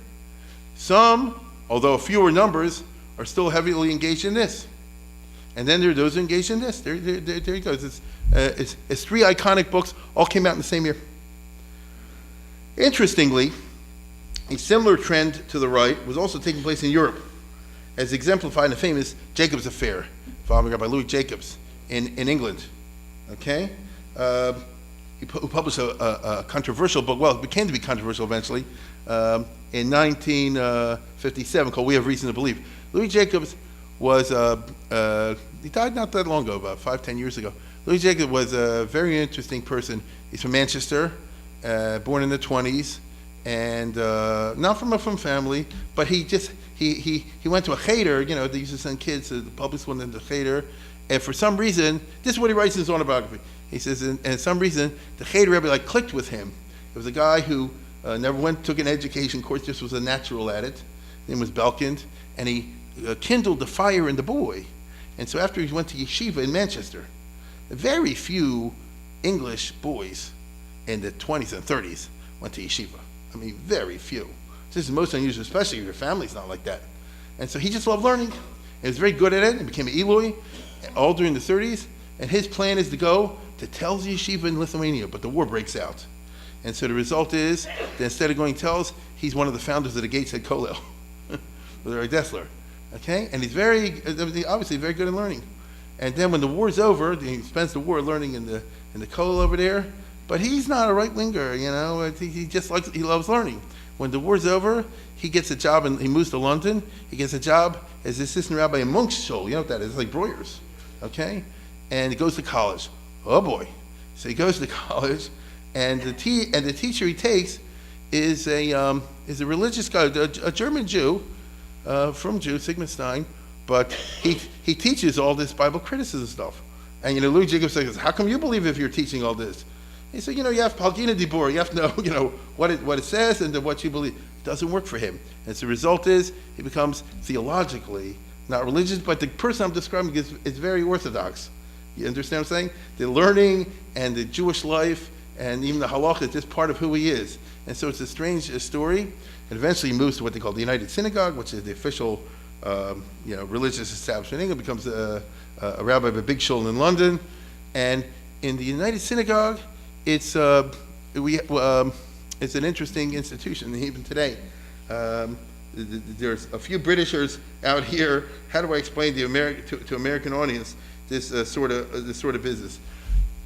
Some, although fewer numbers, are still heavily engaged in this. And then there are those who engage in this. There he goes. It's 3 iconic books, all came out in the same year. Interestingly, a similar trend to the right was also taking place in Europe, as exemplified in the famous Jacob's Affair, following up by Louis Jacobs in England. Okay? He published a controversial book, well, it became to be controversial eventually, in 1957, called We Have Reason to Believe. Louis Jacobs was, he died not that long ago, about 5-10 years ago. Louis Jacobs was a very interesting person. He's from Manchester, born in the 20s, and not from a family, but he went to a cheder. You know, they used to send kids to the public school and then the cheder, and for some reason, this is what he writes in his autobiography. He says, and some reason, the cheder Rebbe like clicked with him. It was a guy who never took an education course, just was a natural at it. His name was Belkind, and he kindled the fire in the boy. And so after he went to yeshiva in Manchester, very few English boys in the 20s and 30s went to yeshiva. I mean, very few. This is most unusual, especially if your family's not like that. And so he just loved learning. He was very good at it. He became an Eloi, all during the 30s. And his plan is to go to Telz Yeshiva in Lithuania, but the war breaks out. And so the result is that instead of going to Telz, he's one of the founders of the Gateshead Kollel, with Rabbi Dessler. Okay? And he's obviously very good at learning. And then when the war's over, he spends the war learning in the Kollel over there, but he's not a right-winger, you know. He loves learning. When the war's over, he gets a job, and he moves to London. He gets a job as assistant rabbi in Monk's Shul. You know what that is? It's like Breuer's. Okay? And he goes to college. Oh boy. So he goes to college, and the teacher he takes is a religious guy, a German Jew, from Sigmund Stein, but he teaches all this Bible criticism stuff. And you know, Louis Jacobs says, how come you believe if you're teaching all this? He said, you know, you have Palgina Dibor, you have to know, you know, what it says and what you believe. It doesn't work for him. And so the result is he becomes theologically not religious, but the person I'm describing is very orthodox. You understand what I'm saying? The learning and the Jewish life and even the halacha is just part of who he is. And so it's a strange story. And eventually he moves to what they call the United Synagogue, which is the official religious establishment in England, becomes a rabbi of a big shul in London. And in the United Synagogue, it's an interesting institution, even today. There's a few Britishers out here. How do I explain to American audience this sort of business?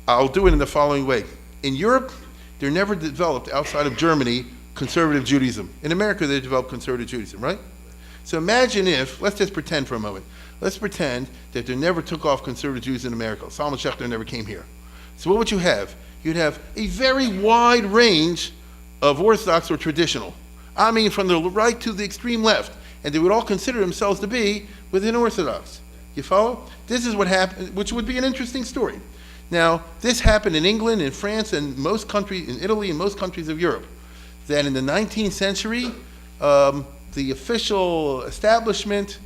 I'll do it in the following way. In Europe, they're never developed outside of Germany conservative Judaism. In America, they developed conservative Judaism, right? So imagine if, let's just pretend for a moment, let's pretend that there never took off conservative Jews in America. Solomon Schechter never came here. So what would you have? You'd have a very wide range of Orthodox or traditional. I mean, from the right to the extreme left. And they would all consider themselves to be within Orthodox. You follow? This is what happened, which would be an interesting story. Now, this happened in England, in France, and most countries, in Italy, and most countries of Europe. That in the 19th century, the official establishment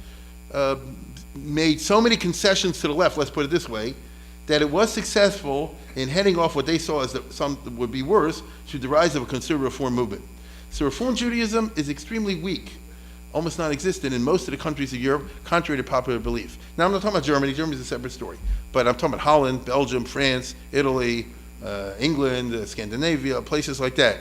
made so many concessions to the left, let's put it this way, that it was successful in heading off what they saw as some would be worse, to the rise of a conservative reform movement. So Reform Judaism is extremely weak, almost non-existent in most of the countries of Europe, contrary to popular belief. Now I'm not talking about Germany. Germany's a separate story. But I'm talking about Holland, Belgium, France, Italy, England, Scandinavia, places like that.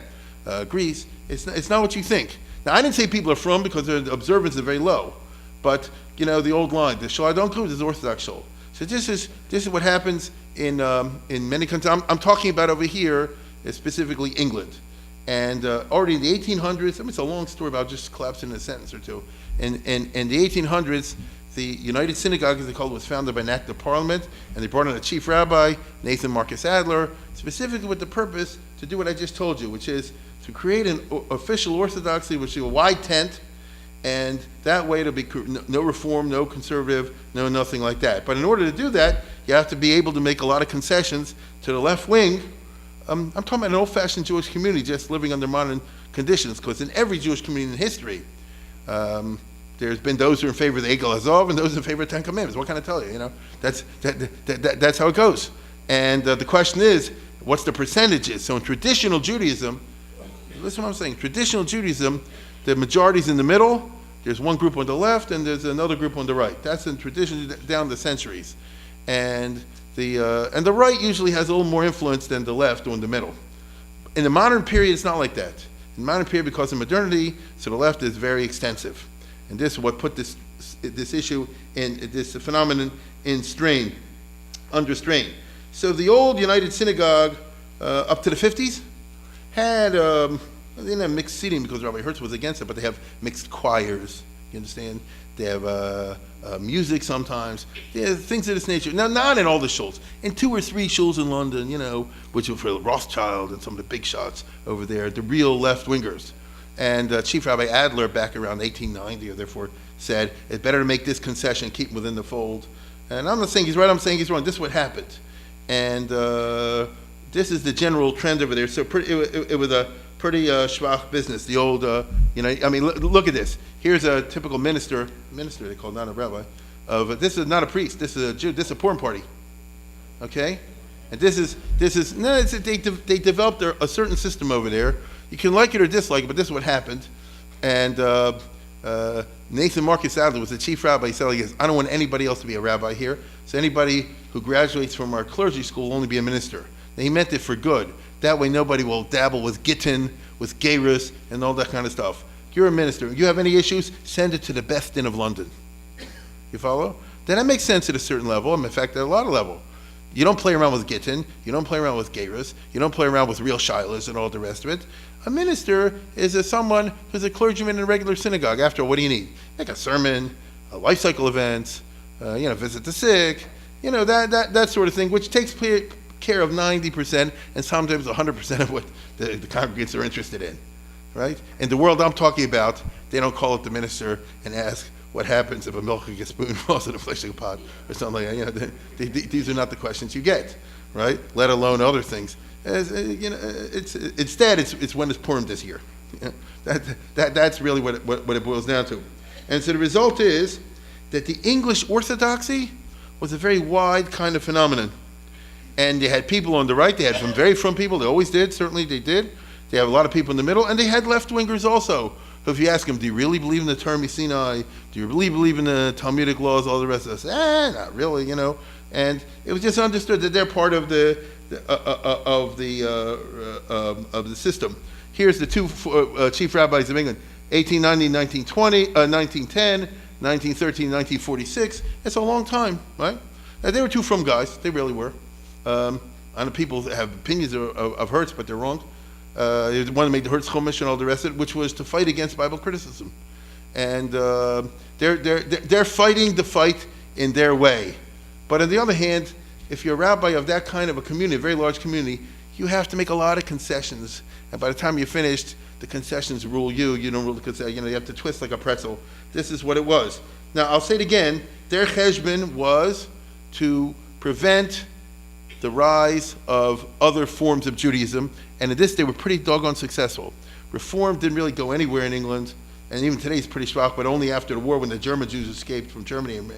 Greece. It's not what you think. Now I didn't say people are from because their observance is very low. But, you know, the old line, the shul I don't include is Orthodox shul. So this is what happens in many countries. I'm talking about over here, specifically England. And already in the 1800s, I mean, it's a long story, but I'll just collapse it in a sentence or two. In the 1800s, the United Synagogue, as they called it, was founded by an act of parliament, and they brought in a chief rabbi, Nathan Marcus Adler, specifically with the purpose to do what I just told you, which is to create an official orthodoxy, which is a wide tent, and that way it'll be no reform, no conservative, no nothing like that. But in order to do that, you have to be able to make a lot of concessions to the left wing. I'm talking about an old-fashioned Jewish community just living under modern conditions, because in every Jewish community in history, there's been those who are in favor of the Egel Hazov and those in favor of the Ten Commandments. What can I tell you? You know, that's how it goes. And the question is, what's the percentages? So in traditional Judaism, listen to what I'm saying. Traditional Judaism, the majority's in the middle. There's one group on the left, and there's another group on the right. That's in tradition down the centuries, and the right usually has a little more influence than the left or in the middle. In the modern period, it's not like that. In the modern period, because of modernity, so the left is very extensive, and this is what put this issue in this phenomenon in strain, under strain. So the old United Synagogue up to the 50s had. They didn't have mixed seating because Rabbi Hertz was against it, but they have mixed choirs, you understand? They have music sometimes. They have things of this nature. Now, not in all the shuls. In 2 or 3 shuls in London, you know, which were for Rothschild and some of the big shots over there, the real left-wingers. And Chief Rabbi Adler, back around 1890, or therefore, said, it's better to make this concession, keep him within the fold. And I'm not saying he's right, I'm saying he's wrong. This is what happened. And this is the general trend over there. So it was a pretty schwach business. The old, you know, I mean, look at this. Here's a typical minister they call, not a rabbi, of this is not a priest. This is a Jew. This is a porn party. Okay, and they developed a certain system over there. You can like it or dislike it, but this is what happened. And Nathan Marcus Adler was the chief rabbi. He said, like this, I don't want anybody else to be a rabbi here. So anybody who graduates from our clergy school will only be a minister. And he meant it for good. That way nobody will dabble with gittin, with gerus, and all that kind of stuff. You're a minister. You have any issues? Send it to the Beth Din of London. You follow? Then that makes sense at a certain level. In fact, at a lot of level. You don't play around with gittin. You don't play around with gerus. You don't play around with real shilas and all the rest of it. A minister is someone who's a clergyman in a regular synagogue. After all, what do you need? Make a sermon, a life cycle event, visit the sick, that sort of thing, which takes care of 90% and sometimes 100% of what the congregants are interested in, right? In the world I'm talking about, they don't call up the minister and ask what happens if a milking spoon falls in a fleshing pot or something like that. These are not the questions you get, right? Let alone other things. Instead, it's when it's Purim this year. That's really what it boils down to. And so the result is that the English orthodoxy was a very wide kind of phenomenon. And they had people on the right, they had some very frum people, they always did, certainly they did. They have a lot of people in the middle, and they had left-wingers also. So if you ask them, do you really believe in the term Sinai? Do you really believe in the Talmudic laws, all the rest of us? Not really, And it was just understood that they're part of the system. Here's the 2 chief rabbis of England, 1890, 1920, 1910, 1913, 1946. It's a long time, right? They were 2 frum guys, they really were. I know people have opinions of Hertz, but they're wrong. They want to make the Hertz Chumash and all the rest of it, which was to fight against Bible criticism. And they're fighting the fight in their way. But on the other hand, if you're a rabbi of that kind of a community, a very large community, you have to make a lot of concessions. And by the time you're finished, the concessions rule you. You don't rule the concessions. You have to twist like a pretzel. This is what it was. Now, I'll say it again. Their cheshbon was to prevent the rise of other forms of Judaism, and in this they were pretty doggone successful. Reform didn't really go anywhere in England, and even today it's pretty schwach, but only after the war when the German Jews escaped from Germany, and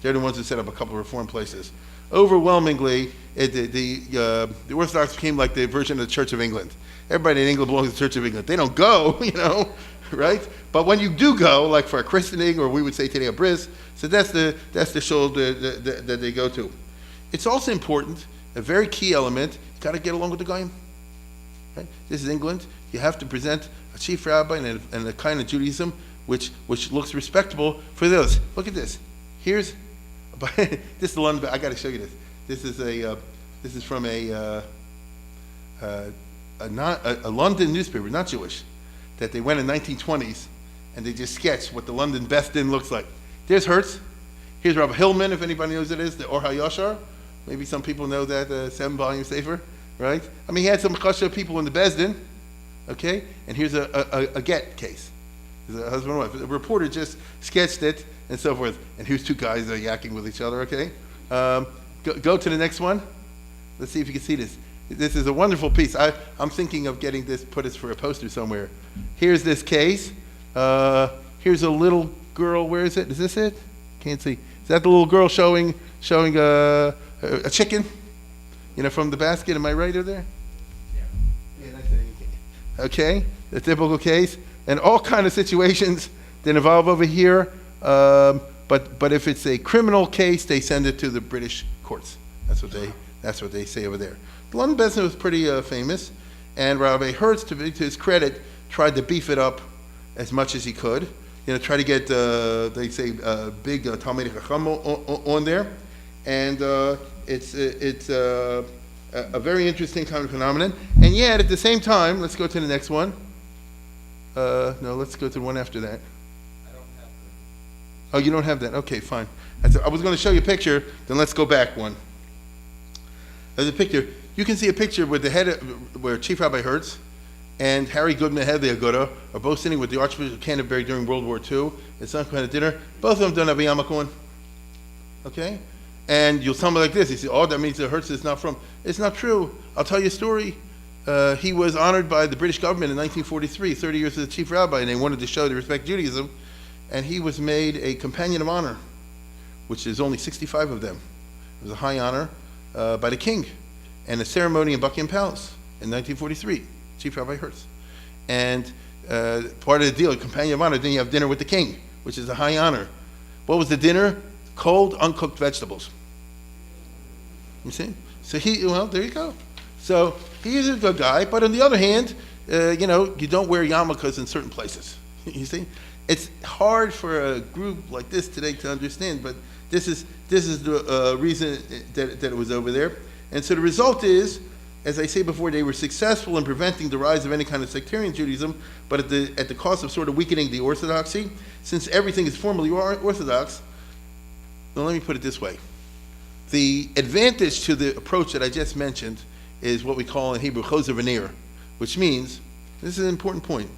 they're the ones who set up a couple of reform places. Overwhelmingly, the Orthodox became like the version of the Church of England. Everybody in England belongs to the Church of England. They don't go, right? But when you do go, like for a christening, or we would say today a bris, so that's the shul that they go to. It's also important, a very key element, you got to get along with the goyim. Right? This is England. You have to present a chief rabbi and a kind of Judaism which looks respectable for those. Look at this. Here's this is the London. I got to show you this. This is from a London newspaper, not Jewish, that they went in 1920s and they just sketched what the London Beth Din looks like. There's Hertz. Here's Rabbi Hillman, if anybody knows what it is, the Or HaYashar. Maybe some people know that 7-volume sefer, right? I mean, he had some chashuv people in the Beis Din, okay? And here's a get case. There's a husband and wife. A reporter just sketched it and so forth. And here's 2 guys yakking with each other, okay? Go to the next one. Let's see if you can see this. This is a wonderful piece. I'm thinking of getting this, put this for a poster somewhere. Here's this case. Here's a little girl. Where is it? Is this it? Can't see. Is that the little girl showing a chicken? From the basket. Am I right over there? Yeah. Okay. The typical case, and all kind of situations that involve over here. But if it's a criminal case, they send it to the British courts. That's what they say over there. The London Beis Din was pretty famous, and Rabbi Hertz, to his credit, tried to beef it up as much as he could. Try to get they say big Talmidei Chacham on there, and it's a very interesting kind of phenomenon. And yet, at the same time, let's go to the next one. No, let's go to the one after that. Oh, you don't have that? Okay, fine. I was going to show you a picture, then let's go back one. There's a picture. You can see a picture with the head, where Chief Rabbi Hertz and Harry Goodman, head of the Aguda, are both sitting with the Archbishop of Canterbury during World War II at some kind of dinner. Both of them don't have a yarmulke on. Okay? And you'll tell me like this. You say, oh, that means that Hertz is not from. It's not true. I'll tell you a story. He was honored by the British government in 1943, 30 years as the chief rabbi, and they wanted to show they respect Judaism. And he was made a companion of honor, which is only 65 of them. It was a high honor by the king, and a ceremony in Buckingham Palace in 1943, Chief Rabbi Hertz. And part of the deal, companion of honor, then you have dinner with the king, which is a high honor. What was the dinner? Cold, uncooked vegetables. You see? So there you go. So he's a good guy, but on the other hand, you don't wear yarmulkes in certain places. You see? It's hard for a group like this today to understand, but this is the reason that it was over there. And so the result is, as I say before, they were successful in preventing the rise of any kind of sectarian Judaism, but at the cost of sort of weakening the orthodoxy. Since everything is formally orthodox, well, let me put it this way. The advantage to the approach that I just mentioned is what we call in Hebrew choser v'neir, which means, this is an important point,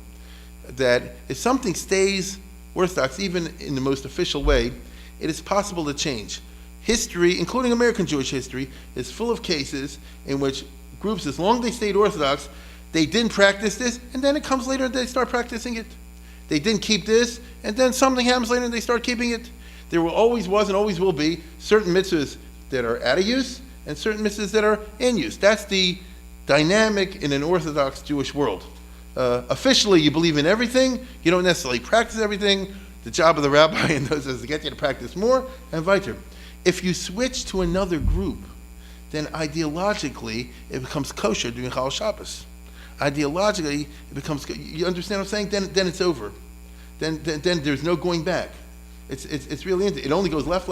that if something stays orthodox, even in the most official way, it is possible to change. History, including American Jewish history, is full of cases in which groups, as long as they stayed orthodox, they didn't practice this, and then it comes later and they start practicing it. They didn't keep this, and then something happens later and they start keeping it. There always was and always will be certain mitzvahs that are out of use and certain mitzvahs that are in use. That's the dynamic in an Orthodox Jewish world. Officially, you believe in everything. You don't necessarily practice everything. The job of the rabbi and those is to get you to practice more and weiter. If you switch to another group, then ideologically it becomes kosher during Chal Shabbos. Ideologically, it becomes. You understand what I'm saying? Then it's over. Then there's no going back. It's really it only goes left.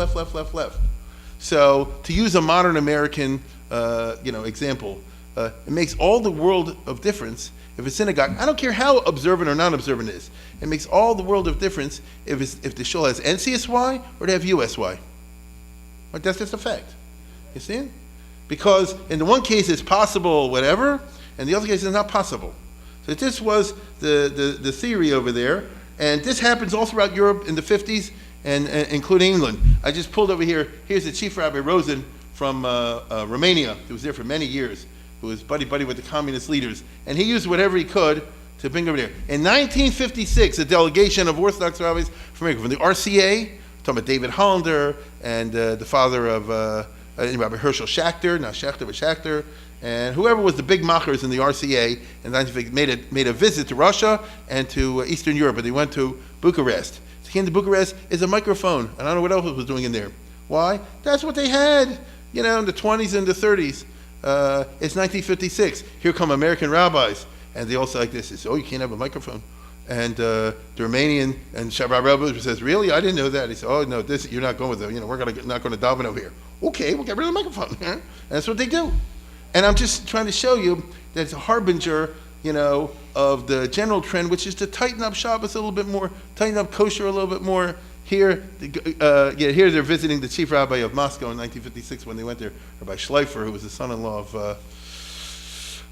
So to use a modern American example, it makes all the world of difference if a synagogue. I don't care how observant or non-observant it is. It makes all the world of difference if the shul has NCSY or they have USY. Like that's just a fact. You see it? Because in the one case it's possible, whatever, and the other case it's not possible. So this was the theory over there, and this happens all throughout Europe in the 50s, and including England. I just pulled over here. Here's the Chief Rabbi Rosen from Romania, who was there for many years, who was buddy with the communist leaders, and he used whatever he could to bring over there. In 1956, a delegation of Orthodox rabbis from the RCA, talking about David Hollander and the father of Rabbi Herschel Schachter, not Schachter but Schachter, and whoever was the big machers in the RCA, and made a visit to Russia and to Eastern Europe, and they went to Bucharest. So came to Bucharest is a microphone, and I don't know what else it was doing in there. Why? That's what they had, in the 20s and the 30s. It's 1956. Here come American rabbis, and they all say like this. They say, oh, you can't have a microphone. And the Romanian and Shabbat Rabbi says, really? I didn't know that. He said, oh, no, you're not going with them. We're not going to daven over here. Okay, we'll get rid of the microphone. And that's what they do. And I'm just trying to show you that it's a harbinger, of the general trend, which is to tighten up Shabbos a little bit more, tighten up kosher a little bit more. Here they're visiting the chief rabbi of Moscow in 1956 when they went there, Rabbi Schleifer, who was the son-in-law of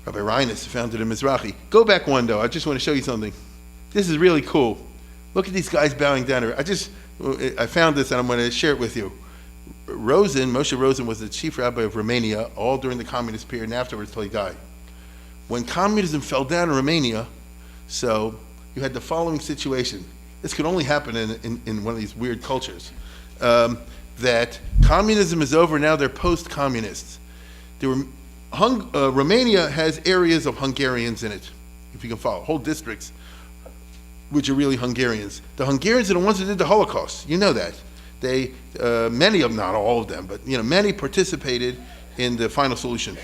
Rabbi Reines, who founded the Mizrahi. Go back one, though. I just want to show you something. This is really cool. Look at these guys bowing down here. I found this and I'm going to share it with you. Moshe Rosen was the chief rabbi of Romania all during the communist period and afterwards till he died. When communism fell down in Romania, so you had the following situation. This could only happen in one of these weird cultures. That communism is over, now they're post-communists. Romania has areas of Hungarians in it, if you can follow, whole districts, which are really Hungarians. The Hungarians are the ones that did the Holocaust. You know that. They, many of them, not all of them, but many participated in the final solution.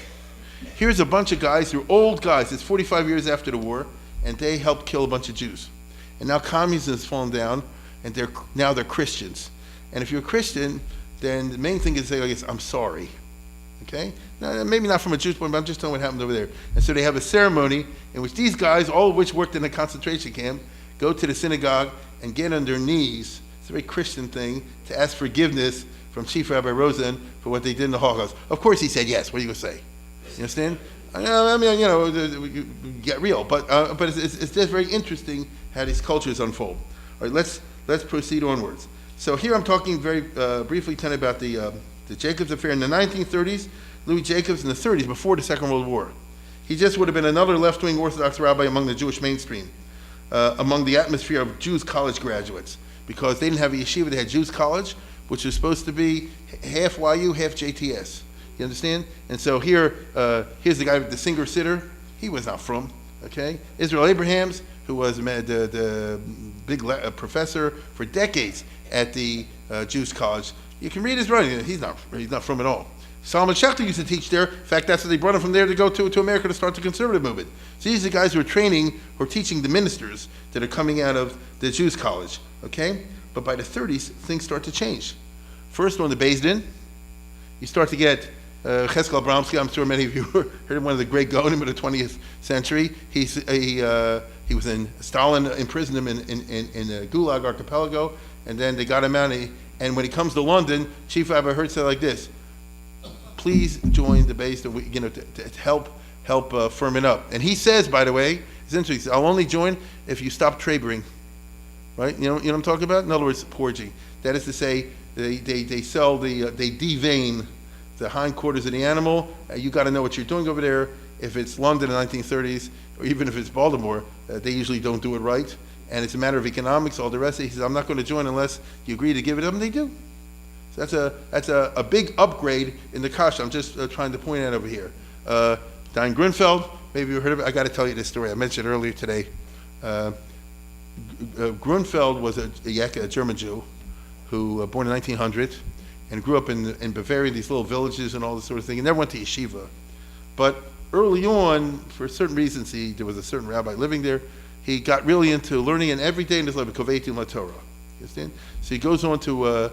Here's a bunch of guys, they're old guys, it's 45 years after the war, and they helped kill a bunch of Jews. And now communism has fallen down, and now they're Christians. And if you're a Christian, then the main thing is to say, I guess, I'm sorry. Okay? Now, maybe not from a Jewish point, but I'm just telling what happened over there. And so they have a ceremony in which these guys, all of which worked in a concentration camp, go to the synagogue and get on their knees. It's a very Christian thing to ask forgiveness from Chief Rabbi Rosen for what they did in the Holocaust. Of course he said yes. What are you going to say? You understand? I mean, get real. But it's just very interesting how these cultures unfold. All right, let's proceed onwards. So here I'm talking very briefly tonight about the Jacobs affair in the 1930s. Louis Jacobs in the 30s, before the Second World War. He just would have been another left-wing Orthodox rabbi among the Jewish mainstream, among the atmosphere of Jews college graduates, because they didn't have a yeshiva, they had Jews college, which was supposed to be half YU, half JTS. You understand? And so here's the guy with the singer-sitter. He was not from, okay? Israel Abrahams, who was the big professor for decades at the Jews college. You can read his writing. He's not from at all. Solomon Schechter used to teach there. In fact, that's what they brought him from there to go to America to start the conservative movement. So these are the guys who are teaching the ministers that are coming out of the Jews college, okay? But by the 30s, things start to change. First on the Beis Din, you start to get Cheskel Abramsky. I'm sure many of you heard of one of the great Gaonim of the 20th century. He was in Stalin imprisoned him in the Gulag Archipelago, and then they got him out. And when he comes to London, Chief Rabbi Hertz said like this: "Please join the Beis Din, to help firm it up." And he says, by the way, it's interesting. He says, "I'll only join if you stop trabeling." Right? You know what I'm talking about? In other words, porging. That is to say, they devein the hindquarters of the animal. You got to know what you're doing over there. If it's London in the 1930s, or even if it's Baltimore, they usually don't do it right. And it's a matter of economics, all the rest. He says, "I'm not going to join unless you agree to give it up," and they do. So that's a big upgrade in the kasha. I'm just trying to point out over here. Diane Grunfeld, maybe you heard of it. I got to tell you this story. I mentioned it earlier today. Grunfeld was a German Jew who born in 1900 and grew up in Bavaria, these little villages and all this sort of thing. He never went to yeshiva. But early on, for certain reasons, there was a certain rabbi living there. He got really into learning, and every day in his life, Kovetim La Torah. You understand? So he goes on to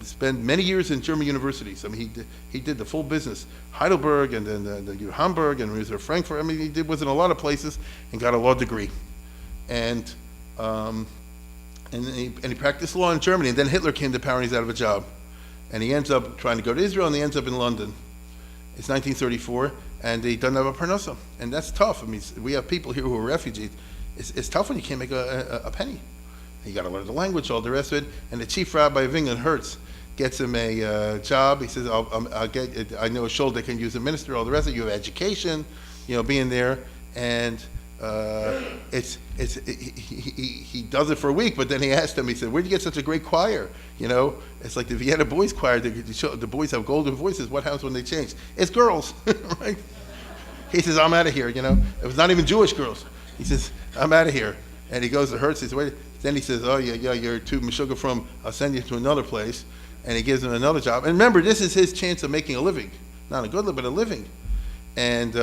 spend many years in German universities. I mean, he did the full business, Heidelberg, and then Hamburg, and he was at Frankfurt. I mean, was in a lot of places and got a law degree, and he practiced law in Germany. And then Hitler came to power, and he's out of a job, and he ends up trying to go to Israel, and he ends up in London. It's 1934, and he doesn't have a parnasa, and that's tough. I mean, we have people here who are refugees. It's tough when you can't make a penny. You got to learn the language, all the rest of it. And the chief rabbi of England, Hertz, gets him a job. He says, I know a shul that can use a minister, all the rest of it. You have education, being there. And he does it for a week, but then he asked him, he said, "Where'd you get such a great choir?" It's like if you had a boys' choir, the boys have golden voices. What happens when they change? It's girls, right? He says, "I'm out of here," It was not even Jewish girls. He says, "I'm out of here." And he goes to Hertz, he says, "Wait." Then he says, "Oh, yeah, you're too meshuggah from, I'll send you to another place." And he gives him another job. And remember, this is his chance of making a living. Not a good living, but a living. And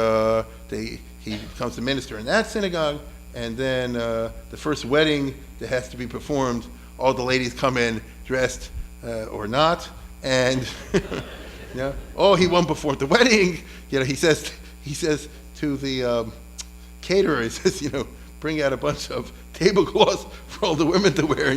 he becomes the minister in that synagogue. And then the first wedding that has to be performed, all the ladies come in dressed or not. And, he won't perform the wedding. He says to the caterer, he says, bring out a bunch of tablecloths for all the women to wear,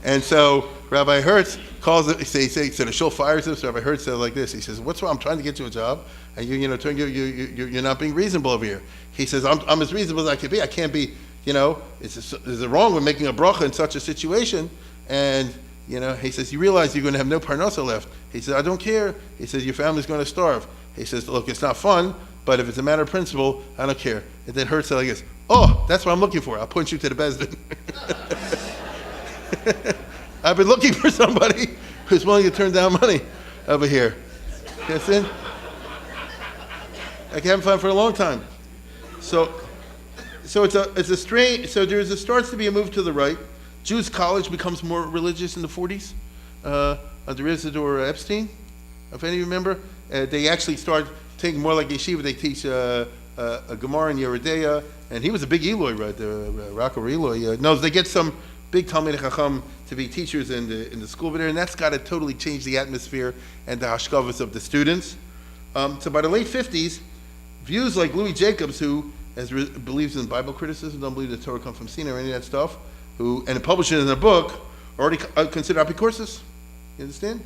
And so Rabbi Hertz calls it. So the shul fires him. So Rabbi Hertz says like this. He says, "What's wrong? I'm trying to get you a job, and you're not being reasonable over here." He says, "I'm as reasonable as I can be. I can't be, is it wrong with making a bracha in such a situation?" And He says, you realize you're going to have no parnasa left. He says, I don't care. He says, your family's going to starve. He says, look, it's not fun, but if it's a matter of principle, I don't care. And then Herzl, I guess, oh, that's what I'm looking for. I'll point you to the Bezdin. I've been looking for somebody who's willing to turn down money over here. That's it. I haven't found for a long time. So it's a strange. So starts to be a move to the right. Jews College becomes more religious in the 40s under Isidore Epstein. If any of you remember, they actually start taking more like yeshiva. They teach a Gemara and Yeridea, and he was a big Eloi, right? Rocco Eloi. They get some big Talmidei Chacham to be teachers in the school over there, and that's got to totally change the atmosphere and the hashkavas of the students. So by the late 50s, views like Louis Jacobs, who believes in Bible criticism, don't believe the Torah comes from Sinai or any of that stuff, and published it in a book, already considered apikoursis. You understand?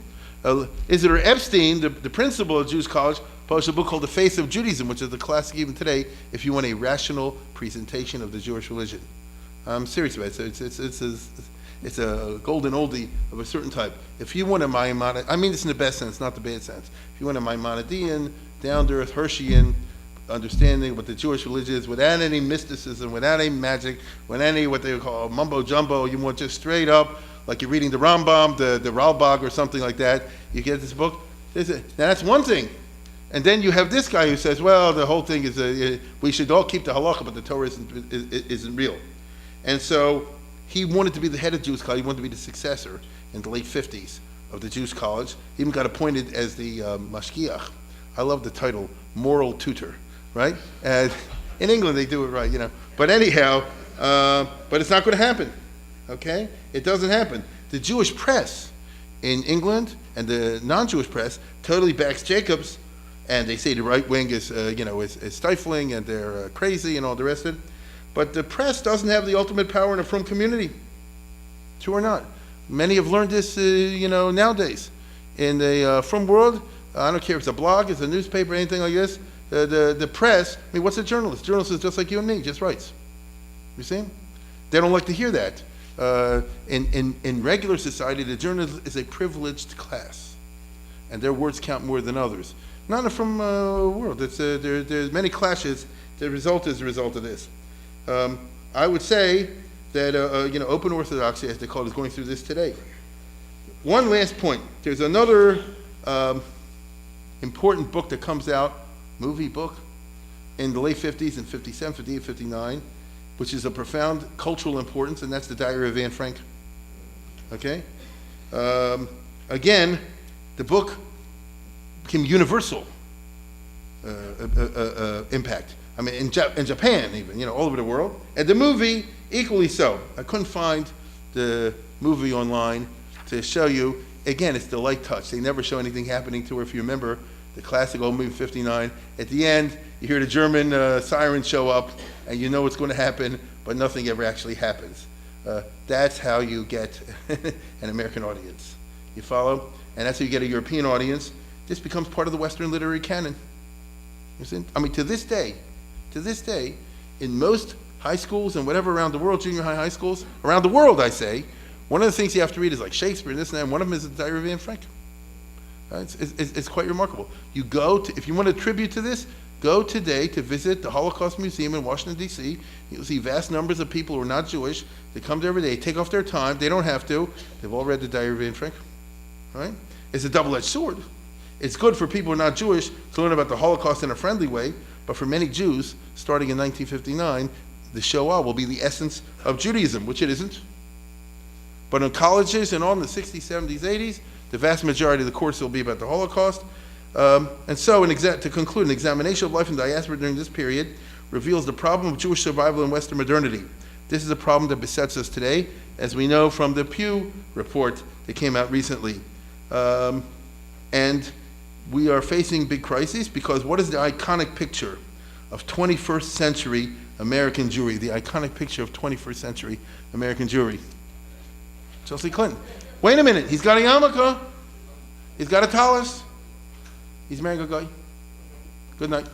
Isidore Epstein, the principal of Jews College, published a book called The Face of Judaism, which is the classic even today, if you want a rational presentation of the Jewish religion. I'm serious about it. It's a golden oldie of a certain type. If you want a Maimonides, I mean this in the best sense, not the bad sense. If you want a Maimonidean, down-to-earth, Hirschian understanding what the Jewish religion is, without any mysticism, without any magic, without any what they call mumbo-jumbo, you want just straight up, like you're reading the Rambam, the Ralbag or something like that, you get this book. Now that's one thing. And then you have this guy who says, well, the whole thing is, we should all keep the halacha, but the Torah isn't real. And so he wanted to be the head of Jews College. He wanted to be the successor in the late 50s of the Jews College. He even got appointed as the mashgiach. I love the title, moral tutor, right? In England, they do it right, But anyhow, but it's not going to happen, okay? It doesn't happen. The Jewish press in England and the non-Jewish press totally backs Jacobs, and they say the right wing is stifling and they're crazy and all the rest of it. But the press doesn't have the ultimate power in a frum community. True or not? Many have learned this, nowadays. In the frum world, I don't care if it's a blog, it's a newspaper, anything like this, the press, what's a journalist? Journalist is just like you and me, just writes. You see? They don't like to hear that. In regular society, the journalist is a privileged class, and their words count more than others. Not in the frum world. There's many clashes. The result is the result of this. I would say that open orthodoxy, as they call it, is going through this today. One last point. There's another important book that comes out, movie book, in the late 50s, in 57, 58, 59, which is of profound cultural importance, and that's the Diary of Anne Frank. Okay? Again, the book became universal impact. In Japan even, all over the world. And the movie, equally so. I couldn't find the movie online to show you. Again, it's the light touch. They never show anything happening to her. If you remember the classic old movie 59, at the end, you hear the German sirens show up, and you know what's going to happen, but nothing ever actually happens. That's how you get an American audience. You follow? And that's how you get a European audience. This becomes part of the Western literary canon. You see? To this day, in most high schools and whatever around the world, junior high schools, around the world, I say, one of the things you have to read is like Shakespeare and this and that, and one of them is the Diary of Anne Frank. It's quite remarkable. You if you want a tribute to this, go today to visit the Holocaust Museum in Washington, D.C. You'll see vast numbers of people who are not Jewish. They come there every day, take off their time. They don't have to. They've all read the Diary of Anne Frank. Right? It's a double-edged sword. It's good for people who are not Jewish to learn about the Holocaust in a friendly way, but for many Jews, starting in 1959, the Shoah will be the essence of Judaism, which it isn't. But in colleges and all in the 60s, 70s, 80s, the vast majority of the course will be about the Holocaust. And so, to conclude, an examination of life in diaspora during this period reveals the problem of Jewish survival in Western modernity. This is a problem that besets us today, as we know from the Pew report that came out recently. And we are facing big crises because what is the iconic picture of 21st century American Jewry? The iconic picture of 21st century American Jewry. Chelsea Clinton. Wait a minute, he's got a yarmulke. He's got a tallis. He's marrying a guy. Good night.